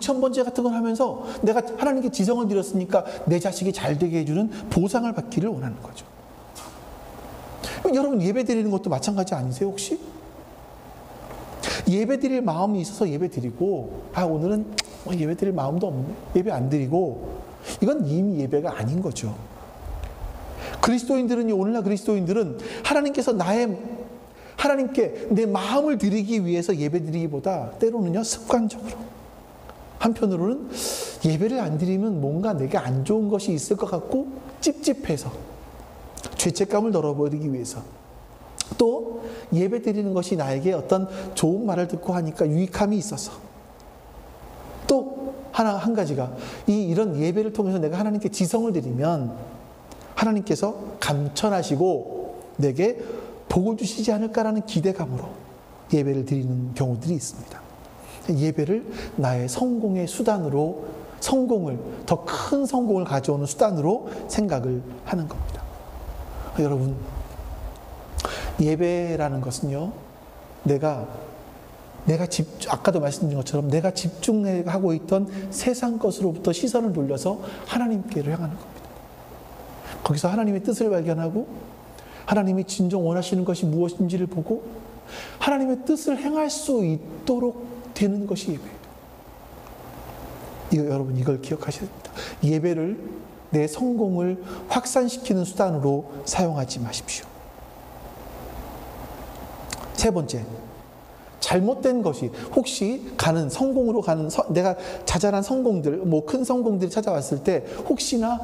[SPEAKER 1] 1000번째 같은 걸 하면서 내가 하나님께 지성을 드렸으니까 내 자식이 잘 되게 해주는 보상을 받기를 원하는 거죠. 여러분, 예배 드리는 것도 마찬가지 아니세요, 혹시? 예배 드릴 마음이 있어서 예배 드리고, 오늘은 예배 드릴 마음도 없네, 예배 안 드리고, 이건 이미 예배가 아닌 거죠. 오늘날 그리스도인들은 하나님께 내 마음을 드리기 위해서 예배 드리기보다 때로는요, 습관적으로, 한편으로는 예배를 안 드리면 뭔가 내게 안 좋은 것이 있을 것 같고 찝찝해서, 죄책감을 덜어버리기 위해서, 또 예배 드리는 것이 나에게 어떤 좋은 말을 듣고 하니까 유익함이 있어서, 또 한 가지가, 이런 예배를 통해서 내가 하나님께 지성을 드리면 하나님께서 감천하시고 내게 복을 주시지 않을까라는 기대감으로 예배를 드리는 경우들이 있습니다. 예배를 나의 성공의 수단으로, 더 큰 성공을 가져오는 수단으로 생각을 하는 겁니다. 여러분, 예배라는 것은요, 아까도 말씀드린 것처럼 내가 집중하고 있던 세상 것으로부터 시선을 돌려서 하나님께로 향하는 겁니다. 거기서 하나님의 뜻을 발견하고, 하나님이 진정 원하시는 것이 무엇인지를 보고 하나님의 뜻을 행할 수 있도록 되는 것이 예배예요. 여러분, 이걸 기억하셔야 됩니다. 예배를 내 성공을 확산시키는 수단으로 사용하지 마십시오. 세 번째, 잘못된 것이, 혹시 성공으로 가는, 내가 자잘한 성공들, 큰 성공들이 찾아왔을 때 혹시나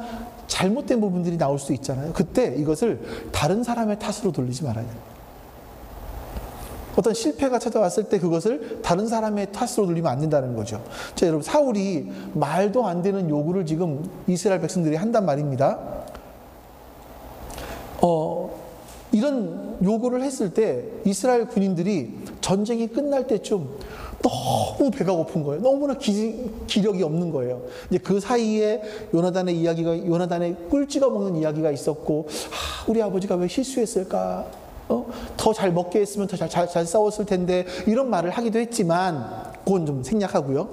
[SPEAKER 1] 잘못된 부분들이 나올 수 있잖아요. 그때 이것을 다른 사람의 탓으로 돌리지 말아야 돼요. 어떤 실패가 찾아왔을 때 그것을 다른 사람의 탓으로 돌리면 안 된다는 거죠. 자, 여러분, 사울이 말도 안 되는 요구를 지금 이스라엘 백성들이 한단 말입니다. 이런 요구를 했을 때 이스라엘 군인들이 전쟁이 끝날 때쯤 너무 배가 고픈 거예요. 너무나 기력이 없는 거예요. 이제 그 사이에 요나단의 꿀 찍어 먹는 이야기가 있었고, 우리 아버지가 왜 실수했을까? 더 잘 먹게 했으면 더 잘 싸웠을 텐데, 이런 말을 하기도 했지만, 그건 좀 생략하고요.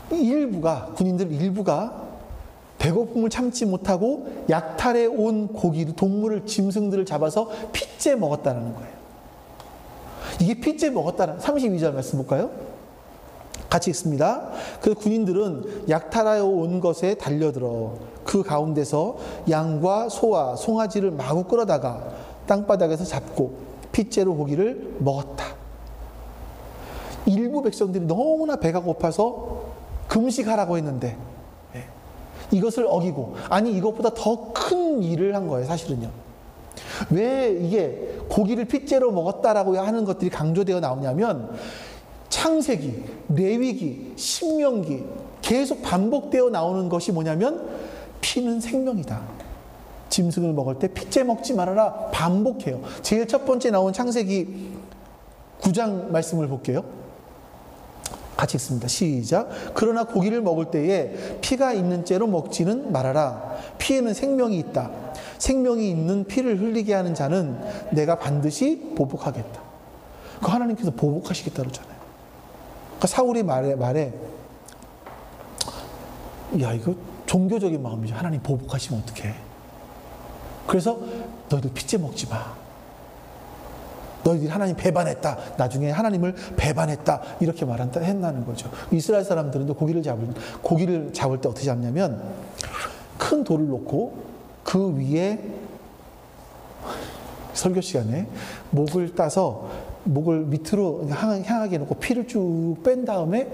[SPEAKER 1] 군인들 일부가 배고픔을 참지 못하고 약탈해 온 동물을, 짐승들을 잡아서 핏째 먹었다는 거예요. 이게 핏째 먹었다는, 32절 말씀 볼까요? 같이 읽습니다. 그 군인들은 약탈하여 온 것에 달려들어 그 가운데서 양과 소와 송아지를 마구 끌어다가 땅바닥에서 잡고 핏째로 고기를 먹었다. 일부 백성들이 너무나 배가 고파서 금식하라고 했는데 이것을 어기고, 이것보다 더 큰 일을 한 거예요, 사실은요. 왜 이게 고기를 핏째로 먹었다라고 하는 것들이 강조되어 나오냐면, 창세기, 레위기, 신명기 계속 반복되어 나오는 것이 뭐냐면, 피는 생명이다. 짐승을 먹을 때 핏째 먹지 말아라, 반복해요. 제일 첫 번째 나온 창세기 9장 말씀을 볼게요. 같이 읽습니다. 시작. 그러나 고기를 먹을 때에 피가 있는 채로 먹지는 말아라. 피에는 생명이 있다. 생명이 있는 피를 흘리게 하는 자는 내가 반드시 보복하겠다. 그 하나님께서 보복하시겠다 그러잖아요. 그러니까 사울이 말에 야, 이거 종교적인 마음이죠. 하나님 보복하시면 어떡해. 그래서 너희들 핏째 먹지 마. 너희들이 하나님 배반했다. 나중에 하나님을 배반했다. 이렇게 했다는 거죠. 이스라엘 사람들은 고기를 잡을 때 어떻게 잡냐면 큰 돌을 놓고 그 위에 설교 시간에 목을 따서 목을 밑으로 향하게 놓고 피를 쭉 뺀 다음에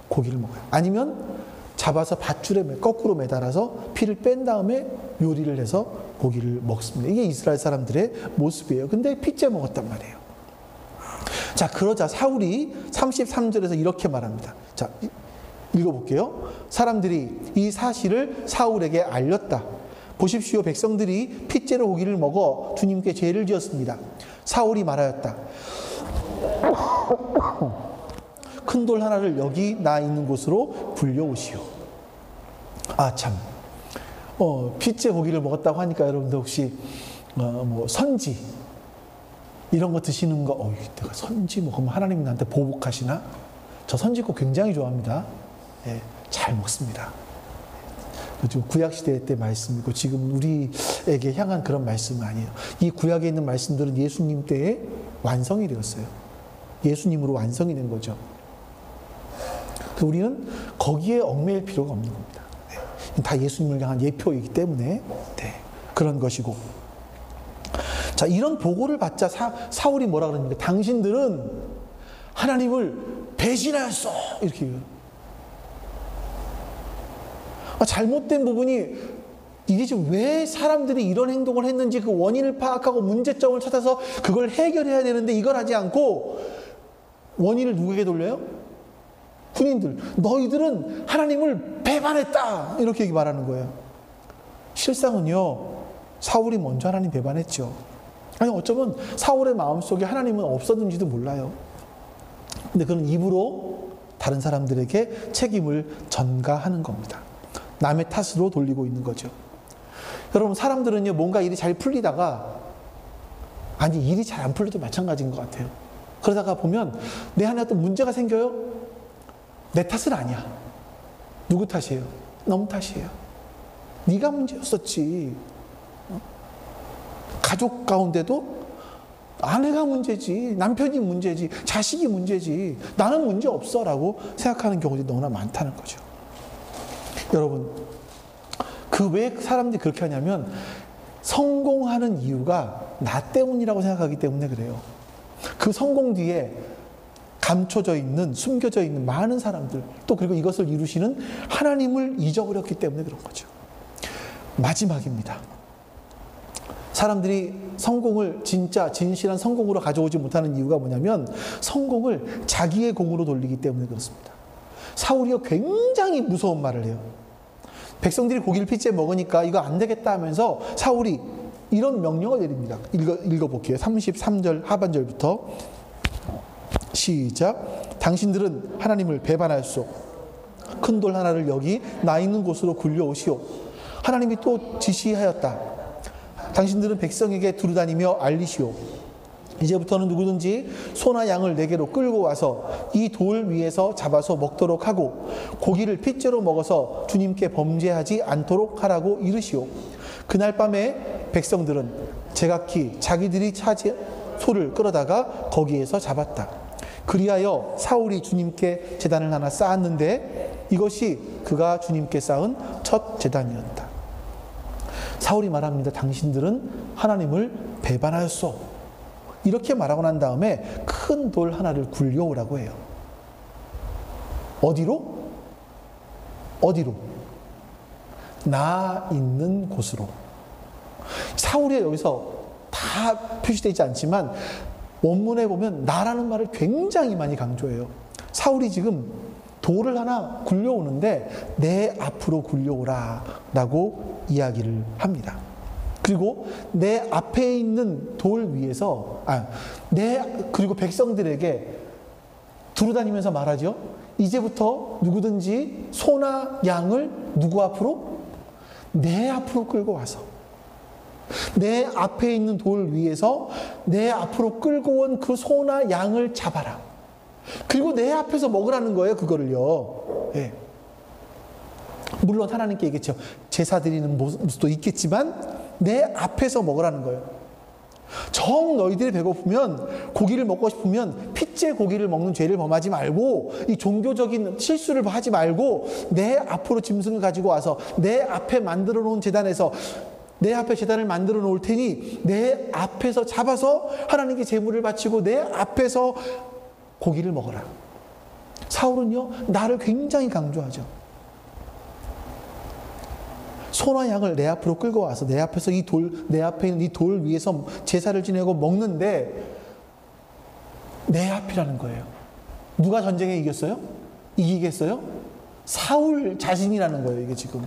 [SPEAKER 1] 고기를 먹어요. 아니면 잡아서 밧줄에 거꾸로 매달아서 피를 뺀 다음에 요리를 해서 고기를 먹습니다. 이게 이스라엘 사람들의 모습이에요. 근데 핏째 먹었단 말이에요. 자, 그러자 사울이 33절에서 이렇게 말합니다. 자, 읽어볼게요. 사람들이 이 사실을 사울에게 알렸다. 보십시오. 백성들이 핏째로 고기를 먹어 주님께 죄를 지었습니다. 사울이 말하였다. 큰 돌 하나를 여기 나 있는 곳으로 굴려오시오. 아, 참. 핏째 고기를 먹었다고 하니까 여러분들 혹시 뭐 선지 이런 거 드시는 거, 내가 선지 먹으면 하나님이 나한테 보복하시나? 저 선지국 굉장히 좋아합니다. 예, 잘 먹습니다. 구약시대 때 말씀이고 지금 우리에게 향한 그런 말씀은 아니에요. 이 구약에 있는 말씀들은 예수님 때에 완성이 되었어요. 예수님으로 완성이 된 거죠. 우리는 거기에 얽매일 필요가 없는 겁니다. 네. 다 예수님을 향한 예표이기 때문에 그런 것이고. 자, 이런 보고를 받자 사울이 뭐라 그럽니까? 당신들은 하나님을 배신하였어. 이렇게 얘기해요. 잘못된 부분이 이게 지금 왜 사람들이 이런 행동을 했는지 그 원인을 파악하고 문제점을 찾아서 그걸 해결해야 되는데 이걸 하지 않고 원인을 누구에게 돌려요? 군인들. 너희들은 하나님을 배반했다. 이렇게 말하는 거예요. 실상은요, 사울이 먼저 하나님 배반했죠. 아니, 어쩌면 사울의 마음속에 하나님은 없었는지도 몰라요. 근데 그는 입으로 다른 사람들에게 책임을 전가하는 겁니다. 남의 탓으로 돌리고 있는 거죠. 여러분, 사람들은요, 뭔가 일이 잘 풀리다가, 아니, 일이 잘 안 풀려도 마찬가지인 것 같아요. 그러다가 보면 내 안에 어떤 문제가 생겨요? 내 탓은 아니야. 누구 탓이에요? 너무 탓이에요. 네가 문제였었지. 가족 가운데도 아내가 문제지, 남편이 문제지, 자식이 문제지, 나는 문제 없어 라고 생각하는 경우들이 너무나 많다는 거죠. 여러분, 그 왜 사람들이 그렇게 하냐면 성공하는 이유가 나 때문이라고 생각하기 때문에 그래요. 그 성공 뒤에 감춰져 있는, 숨겨져 있는 많은 사람들, 또 그리고 이것을 이루시는 하나님을 잊어버렸기 때문에 그런 거죠. 마지막입니다. 사람들이 성공을 진짜 진실한 성공으로 가져오지 못하는 이유가 뭐냐면 성공을 자기의 공으로 돌리기 때문에 그렇습니다. 사울이요, 굉장히 무서운 말을 해요. 백성들이 고기를 핏째 먹으니까 이거 안 되겠다 하면서 사울이 이런 명령을 내립니다. 읽어볼게요. 33절 하반절부터 시작. 당신들은 하나님을 배반하였소. 큰 돌 하나를 여기 나 있는 곳으로 굴려오시오. 하나님이 또 지시하였다. 당신들은 백성에게 두루다니며 알리시오. 이제부터는 누구든지 소나 양을 내게로 끌고 와서 이 돌 위에서 잡아서 먹도록 하고 고기를 핏째로 먹어서 주님께 범죄하지 않도록 하라고 이르시오. 그날 밤에 백성들은 제각기 자기들이 차지 소를 끌어다가 거기에서 잡았다. 그리하여 사울이 주님께 제단을 하나 쌓았는데 이것이 그가 주님께 쌓은 첫 제단이었다. 사울이 말합니다. 당신들은 하나님을 배반하였소. 이렇게 말하고 난 다음에 큰 돌 하나를 굴려오라고 해요. 어디로? 어디로? 나 있는 곳으로. 사울이 여기서 다 표시되어 있지 않지만 원문에 보면 나라는 말을 굉장히 많이 강조해요. 사울이 지금 돌을 하나 굴려오는데 내 앞으로 굴려오라 라고 이야기를 합니다. 그리고 내 앞에 있는 돌 위에서 그리고 백성들에게 두루다니면서 말하죠. 이제부터 누구든지 소나 양을 누구 앞으로? 내 앞으로 끌고 와서 내 앞에 있는 돌 위에서 내 앞으로 끌고 온 그 소나 양을 잡아라. 그리고 내 앞에서 먹으라는 거예요. 그거를요. 예. 물론 하나님께 얘기했죠. 제사 드리는 모습도 있겠지만 내 앞에서 먹으라는 거예요. 정 너희들이 배고프면, 고기를 먹고 싶으면 핏째 고기를 먹는 죄를 범하지 말고, 이 종교적인 실수를 하지 말고 내 앞으로 짐승을 가지고 와서 내 앞에 만들어 놓은 제단에서, 내 앞에 제단을 만들어 놓을 테니 내 앞에서 잡아서 하나님께 제물을 바치고 내 앞에서 고기를 먹어라. 사울은요, 나를 굉장히 강조하죠. 소나 양을 내 앞으로 끌고 와서 내 앞에서 내 앞에 있는 이 돌 위에서 제사를 지내고 먹는데, 내 앞이라는 거예요. 누가 전쟁에 이겼어요? 이기겠어요? 사울 자신이라는 거예요, 이게 지금.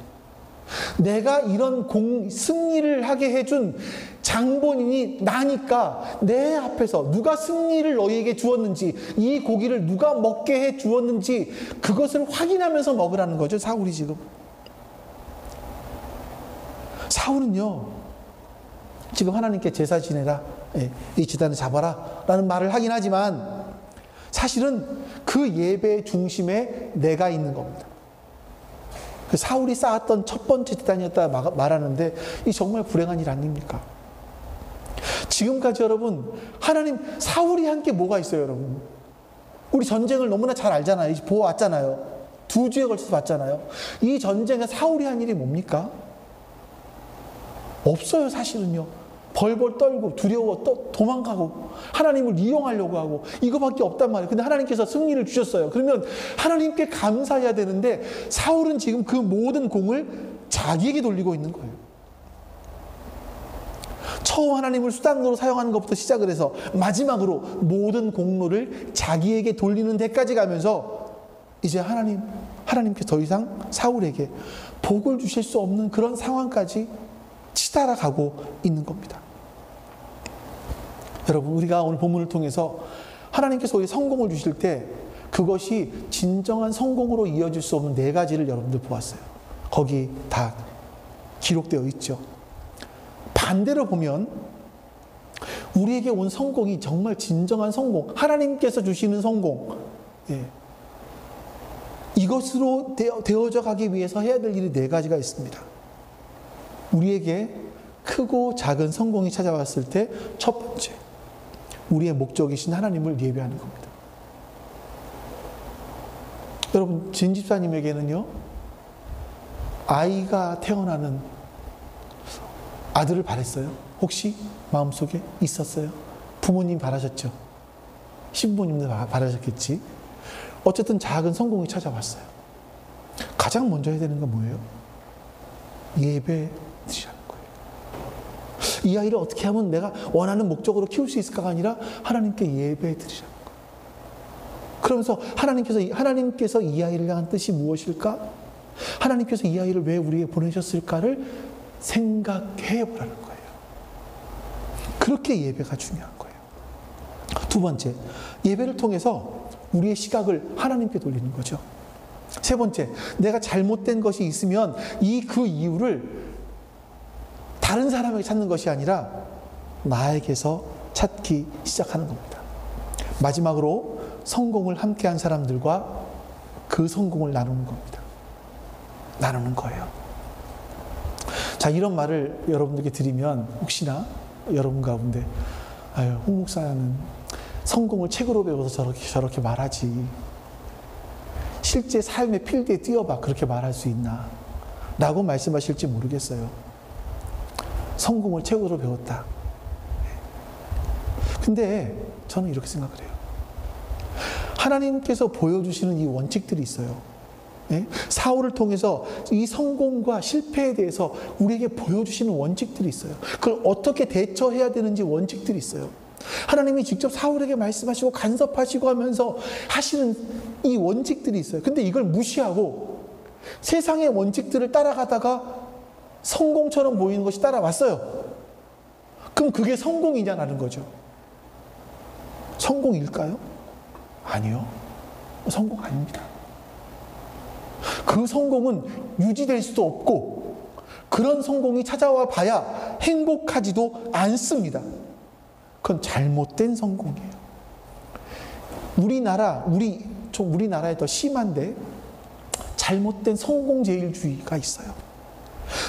[SPEAKER 1] 내가 이런 승리를 하게 해준 장본인이 나니까 내 앞에서 누가 승리를 너희에게 주었는지, 이 고기를 누가 먹게 해 주었는지 그것을 확인하면서 먹으라는 거죠, 사울이 지금. 사울은요, 지금 하나님께 제사 지내라, 이 제단을 잡아라 라는 말을 하긴 하지만 사실은 그 예배의 중심에 내가 있는 겁니다. 사울이 쌓았던 첫 번째 제단이었다 말하는데, 이 정말 불행한 일 아닙니까? 지금까지 여러분, 사울이 한 게 뭐가 있어요, 여러분? 우리 전쟁을 너무나 잘 알잖아요. 보아왔잖아요. 2주에 걸쳐서 봤잖아요. 이 전쟁에 사울이 한 일이 뭡니까? 없어요, 사실은요. 벌벌 떨고 두려워 도망가고 하나님을 이용하려고 하고 이거밖에 없단 말이에요. 근데 하나님께서 승리를 주셨어요. 그러면 하나님께 감사해야 되는데, 사울은 지금 그 모든 공을 자기에게 돌리고 있는 거예요. 처음 하나님을 수단으로 사용하는 것부터 시작을 해서 마지막으로 모든 공로를 자기에게 돌리는 데까지 가면서 이제 하나님께 더 이상 사울에게 복을 주실 수 없는 그런 상황까지 치달아가고 있는 겁니다. 여러분, 우리가 오늘 본문을 통해서 하나님께서 우리 성공을 주실 때 그것이 진정한 성공으로 이어질 수 없는 4가지를 여러분들 보았어요. 거기 다 기록되어 있죠. 반대로 보면 우리에게 온 성공이 정말 진정한 성공, 하나님께서 주시는 성공, 이것으로 되어져 가기 위해서 해야 될 일이 4가지가 있습니다. 우리에게 크고 작은 성공이 찾아왔을 때 첫 번째, 우리의 목적이신 하나님을 예배하는 겁니다. 여러분, 진 집사님에게는요, 아이가 태어나는 아들을 바랬어요? 혹시 마음속에 있었어요? 부모님 바라셨죠? 신부님도 바라셨겠지? 어쨌든 작은 성공이 찾아왔어요. 가장 먼저 해야 되는 건 뭐예요? 예배 드리라는 거예요. 이 아이를 어떻게 하면 내가 원하는 목적으로 키울 수 있을까가 아니라 하나님께 예배 드리라는 거예요. 그러면서 하나님께서 이 아이를 향한 뜻이 무엇일까? 하나님께서 이 아이를 왜 우리에게 보내셨을까를 생각해 보라는 거예요. 그렇게 예배가 중요한 거예요. 두 번째, 예배를 통해서 우리의 시각을 하나님께 돌리는 거죠. 세 번째, 내가 잘못된 것이 있으면 그 이유를 다른 사람에게 찾는 것이 아니라 나에게서 찾기 시작하는 겁니다. 마지막으로 성공을 함께한 사람들과 그 성공을 나누는 겁니다. 나누는 거예요. 자, 이런 말을 여러분들께 드리면 혹시나 여러분 가운데 홍 목사는 성공을 책으로 배워서 저렇게 말하지, 실제 삶의 필드에 뛰어봐 그렇게 말할 수 있나 라고 말씀하실지 모르겠어요. 성공을 책으로 배웠다. 근데 저는 이렇게 생각을 해요. 하나님께서 보여주시는 이 원칙들이 있어요. 사울을 통해서 이 성공과 실패에 대해서 우리에게 보여주시는 원칙들이 있어요. 그걸 어떻게 대처해야 되는지 원칙들이 있어요. 하나님이 직접 사울에게 말씀하시고 간섭하시고 하면서 하시는 이 원칙들이 있어요. 근데 이걸 무시하고 세상의 원칙들을 따라가다가 성공처럼 보이는 것이 따라왔어요. 그럼 그게 성공이냐라는 거죠. 성공일까요? 아니요. 성공 아닙니다. 그 성공은 유지될 수도 없고 그런 성공이 찾아와 봐야 행복하지도 않습니다. 그건 잘못된 성공이에요. 우리나라에 더 심한데 잘못된 성공제일주의가 있어요.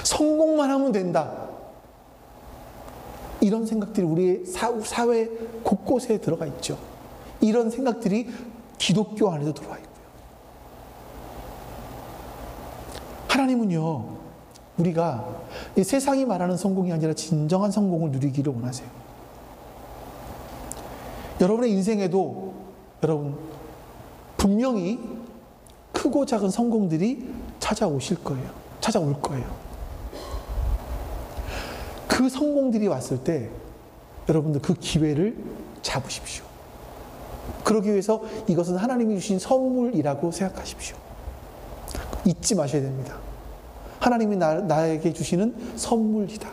[SPEAKER 1] 성공만 하면 된다. 이런 생각들이 우리의 사회 곳곳에 들어가 있죠. 이런 생각들이 기독교 안에도 들어와 있고요. 하나님은요, 우리가 이 세상이 말하는 성공이 아니라 진정한 성공을 누리기를 원하세요. 여러분의 인생에도 여러분 분명히 크고 작은 성공들이 찾아오실 거예요. 찾아올 거예요. 그 성공들이 왔을 때 여러분들 그 기회를 잡으십시오. 그러기 위해서 이것은 하나님이 주신 선물이라고 생각하십시오. 잊지 마셔야 됩니다. 하나님이 나에게 주시는 선물이다.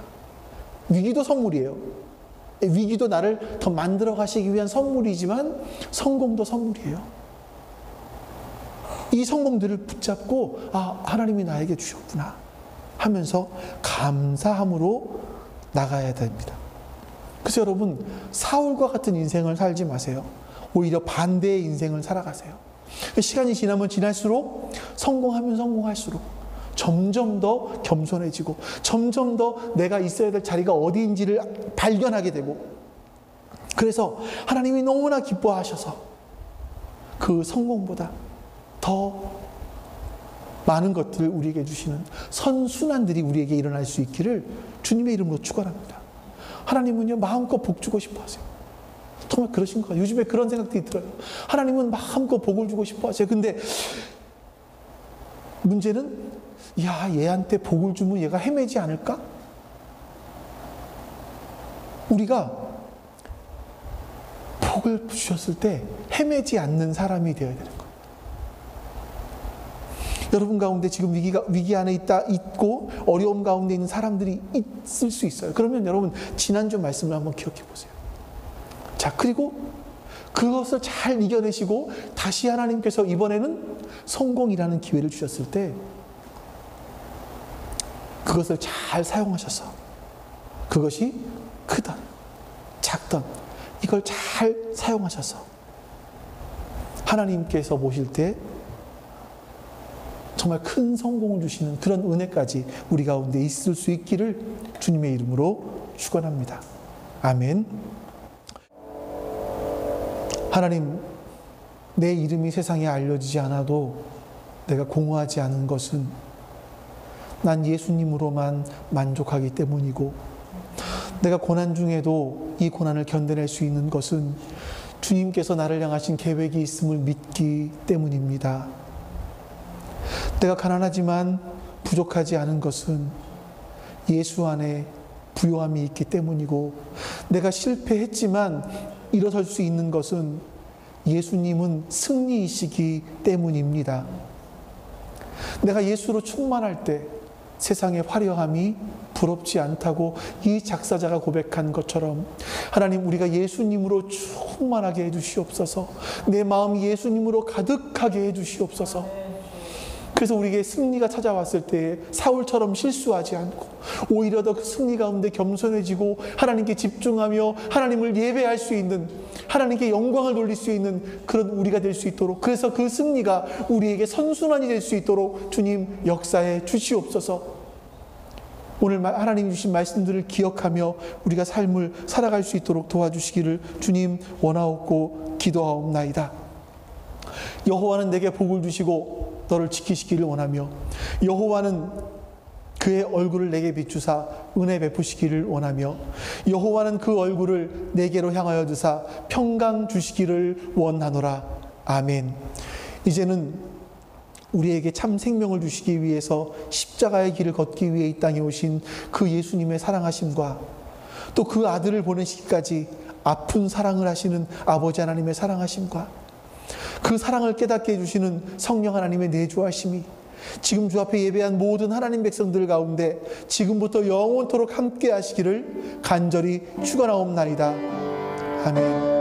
[SPEAKER 1] 위기도 선물이에요. 위기도 나를 더 만들어 가시기 위한 선물이지만 성공도 선물이에요. 이 성공들을 붙잡고 하나님이 나에게 주셨구나 하면서 감사함으로 나가야 됩니다. 그래서 여러분 사울과 같은 인생을 살지 마세요. 오히려 반대의 인생을 살아가세요. 시간이 지나면 지날수록 성공하면 성공할수록 점점 더 겸손해지고 점점 더 내가 있어야 될 자리가 어디인지를 발견하게 되고, 그래서 하나님이 너무나 기뻐하셔서 그 성공보다 더 많은 것들을 우리에게 주시는 선순환들이 우리에게 일어날 수 있기를 주님의 이름으로 축원합니다. 하나님은요 마음껏 복 주고 싶어 하세요. 정말 그러신 거예요. 요즘에 그런 생각들이 들어요. 하나님은 마음껏 복을 주고 싶어 하세요. 근데 문제는 얘한테 복을 주면 얘가 헤매지 않을까? 우리가 복을 주셨을 때 헤매지 않는 사람이 되어야 되는 거예요. 여러분 가운데 지금 위기 안에 있고 어려움 가운데 있는 사람들이 있을 수 있어요. 그러면 여러분 지난주 말씀을 한번 기억해 보세요. 자, 그리고 그것을 잘 이겨내시고 다시 하나님께서 이번에는 성공이라는 기회를 주셨을 때 그것을 잘 사용하셔서 그것이 크던 작던 이걸 잘 사용하셔서 하나님께서 보실 때 정말 큰 성공을 주시는 그런 은혜까지 우리 가운데 있을 수 있기를 주님의 이름으로 축원합니다. 아멘. 하나님, 내 이름이 세상에 알려지지 않아도 내가 공허하지 않은 것은 난 예수님으로만 만족하기 때문이고, 내가 고난 중에도 이 고난을 견뎌낼 수 있는 것은 주님께서 나를 향하신 계획이 있음을 믿기 때문입니다. 내가 가난하지만 부족하지 않은 것은 예수 안에 부요함이 있기 때문이고, 내가 실패했지만 일어설 수 있는 것은 예수님은 승리이시기 때문입니다. 내가 예수로 충만할 때 세상의 화려함이 부럽지 않다고 이 작사자가 고백한 것처럼 하나님, 우리가 예수님으로 충만하게 해주시옵소서. 내 마음이 예수님으로 가득하게 해주시옵소서. 그래서 우리에게 승리가 찾아왔을 때 사울처럼 실수하지 않고 오히려 더 그 승리 가운데 겸손해지고 하나님께 집중하며 하나님을 예배할 수 있는, 하나님께 영광을 돌릴 수 있는 그런 우리가 될 수 있도록, 그래서 그 승리가 우리에게 선순환이 될 수 있도록 주님 역사해 주시옵소서. 오늘 하나님 주신 말씀들을 기억하며 우리가 삶을 살아갈 수 있도록 도와주시기를 주님 원하옵고 기도하옵나이다. 여호와는 내게 복을 주시고 너를 지키시기를 원하며, 여호와는 그의 얼굴을 내게 비추사 은혜 베푸시기를 원하며, 여호와는 그 얼굴을 내게로 향하여 두사 평강 주시기를 원하노라. 아멘. 이제는 우리에게 참 생명을 주시기 위해서 십자가의 길을 걷기 위해 이 땅에 오신 그 예수님의 사랑하심과 또 그 아들을 보내시기까지 아픈 사랑을 하시는 아버지 하나님의 사랑하심과 그 사랑을 깨닫게 해주시는 성령 하나님의 내주하심이 지금 주 앞에 예배한 모든 하나님 백성들 가운데 지금부터 영원토록 함께 하시기를 간절히 축원하옵나이다. 아멘.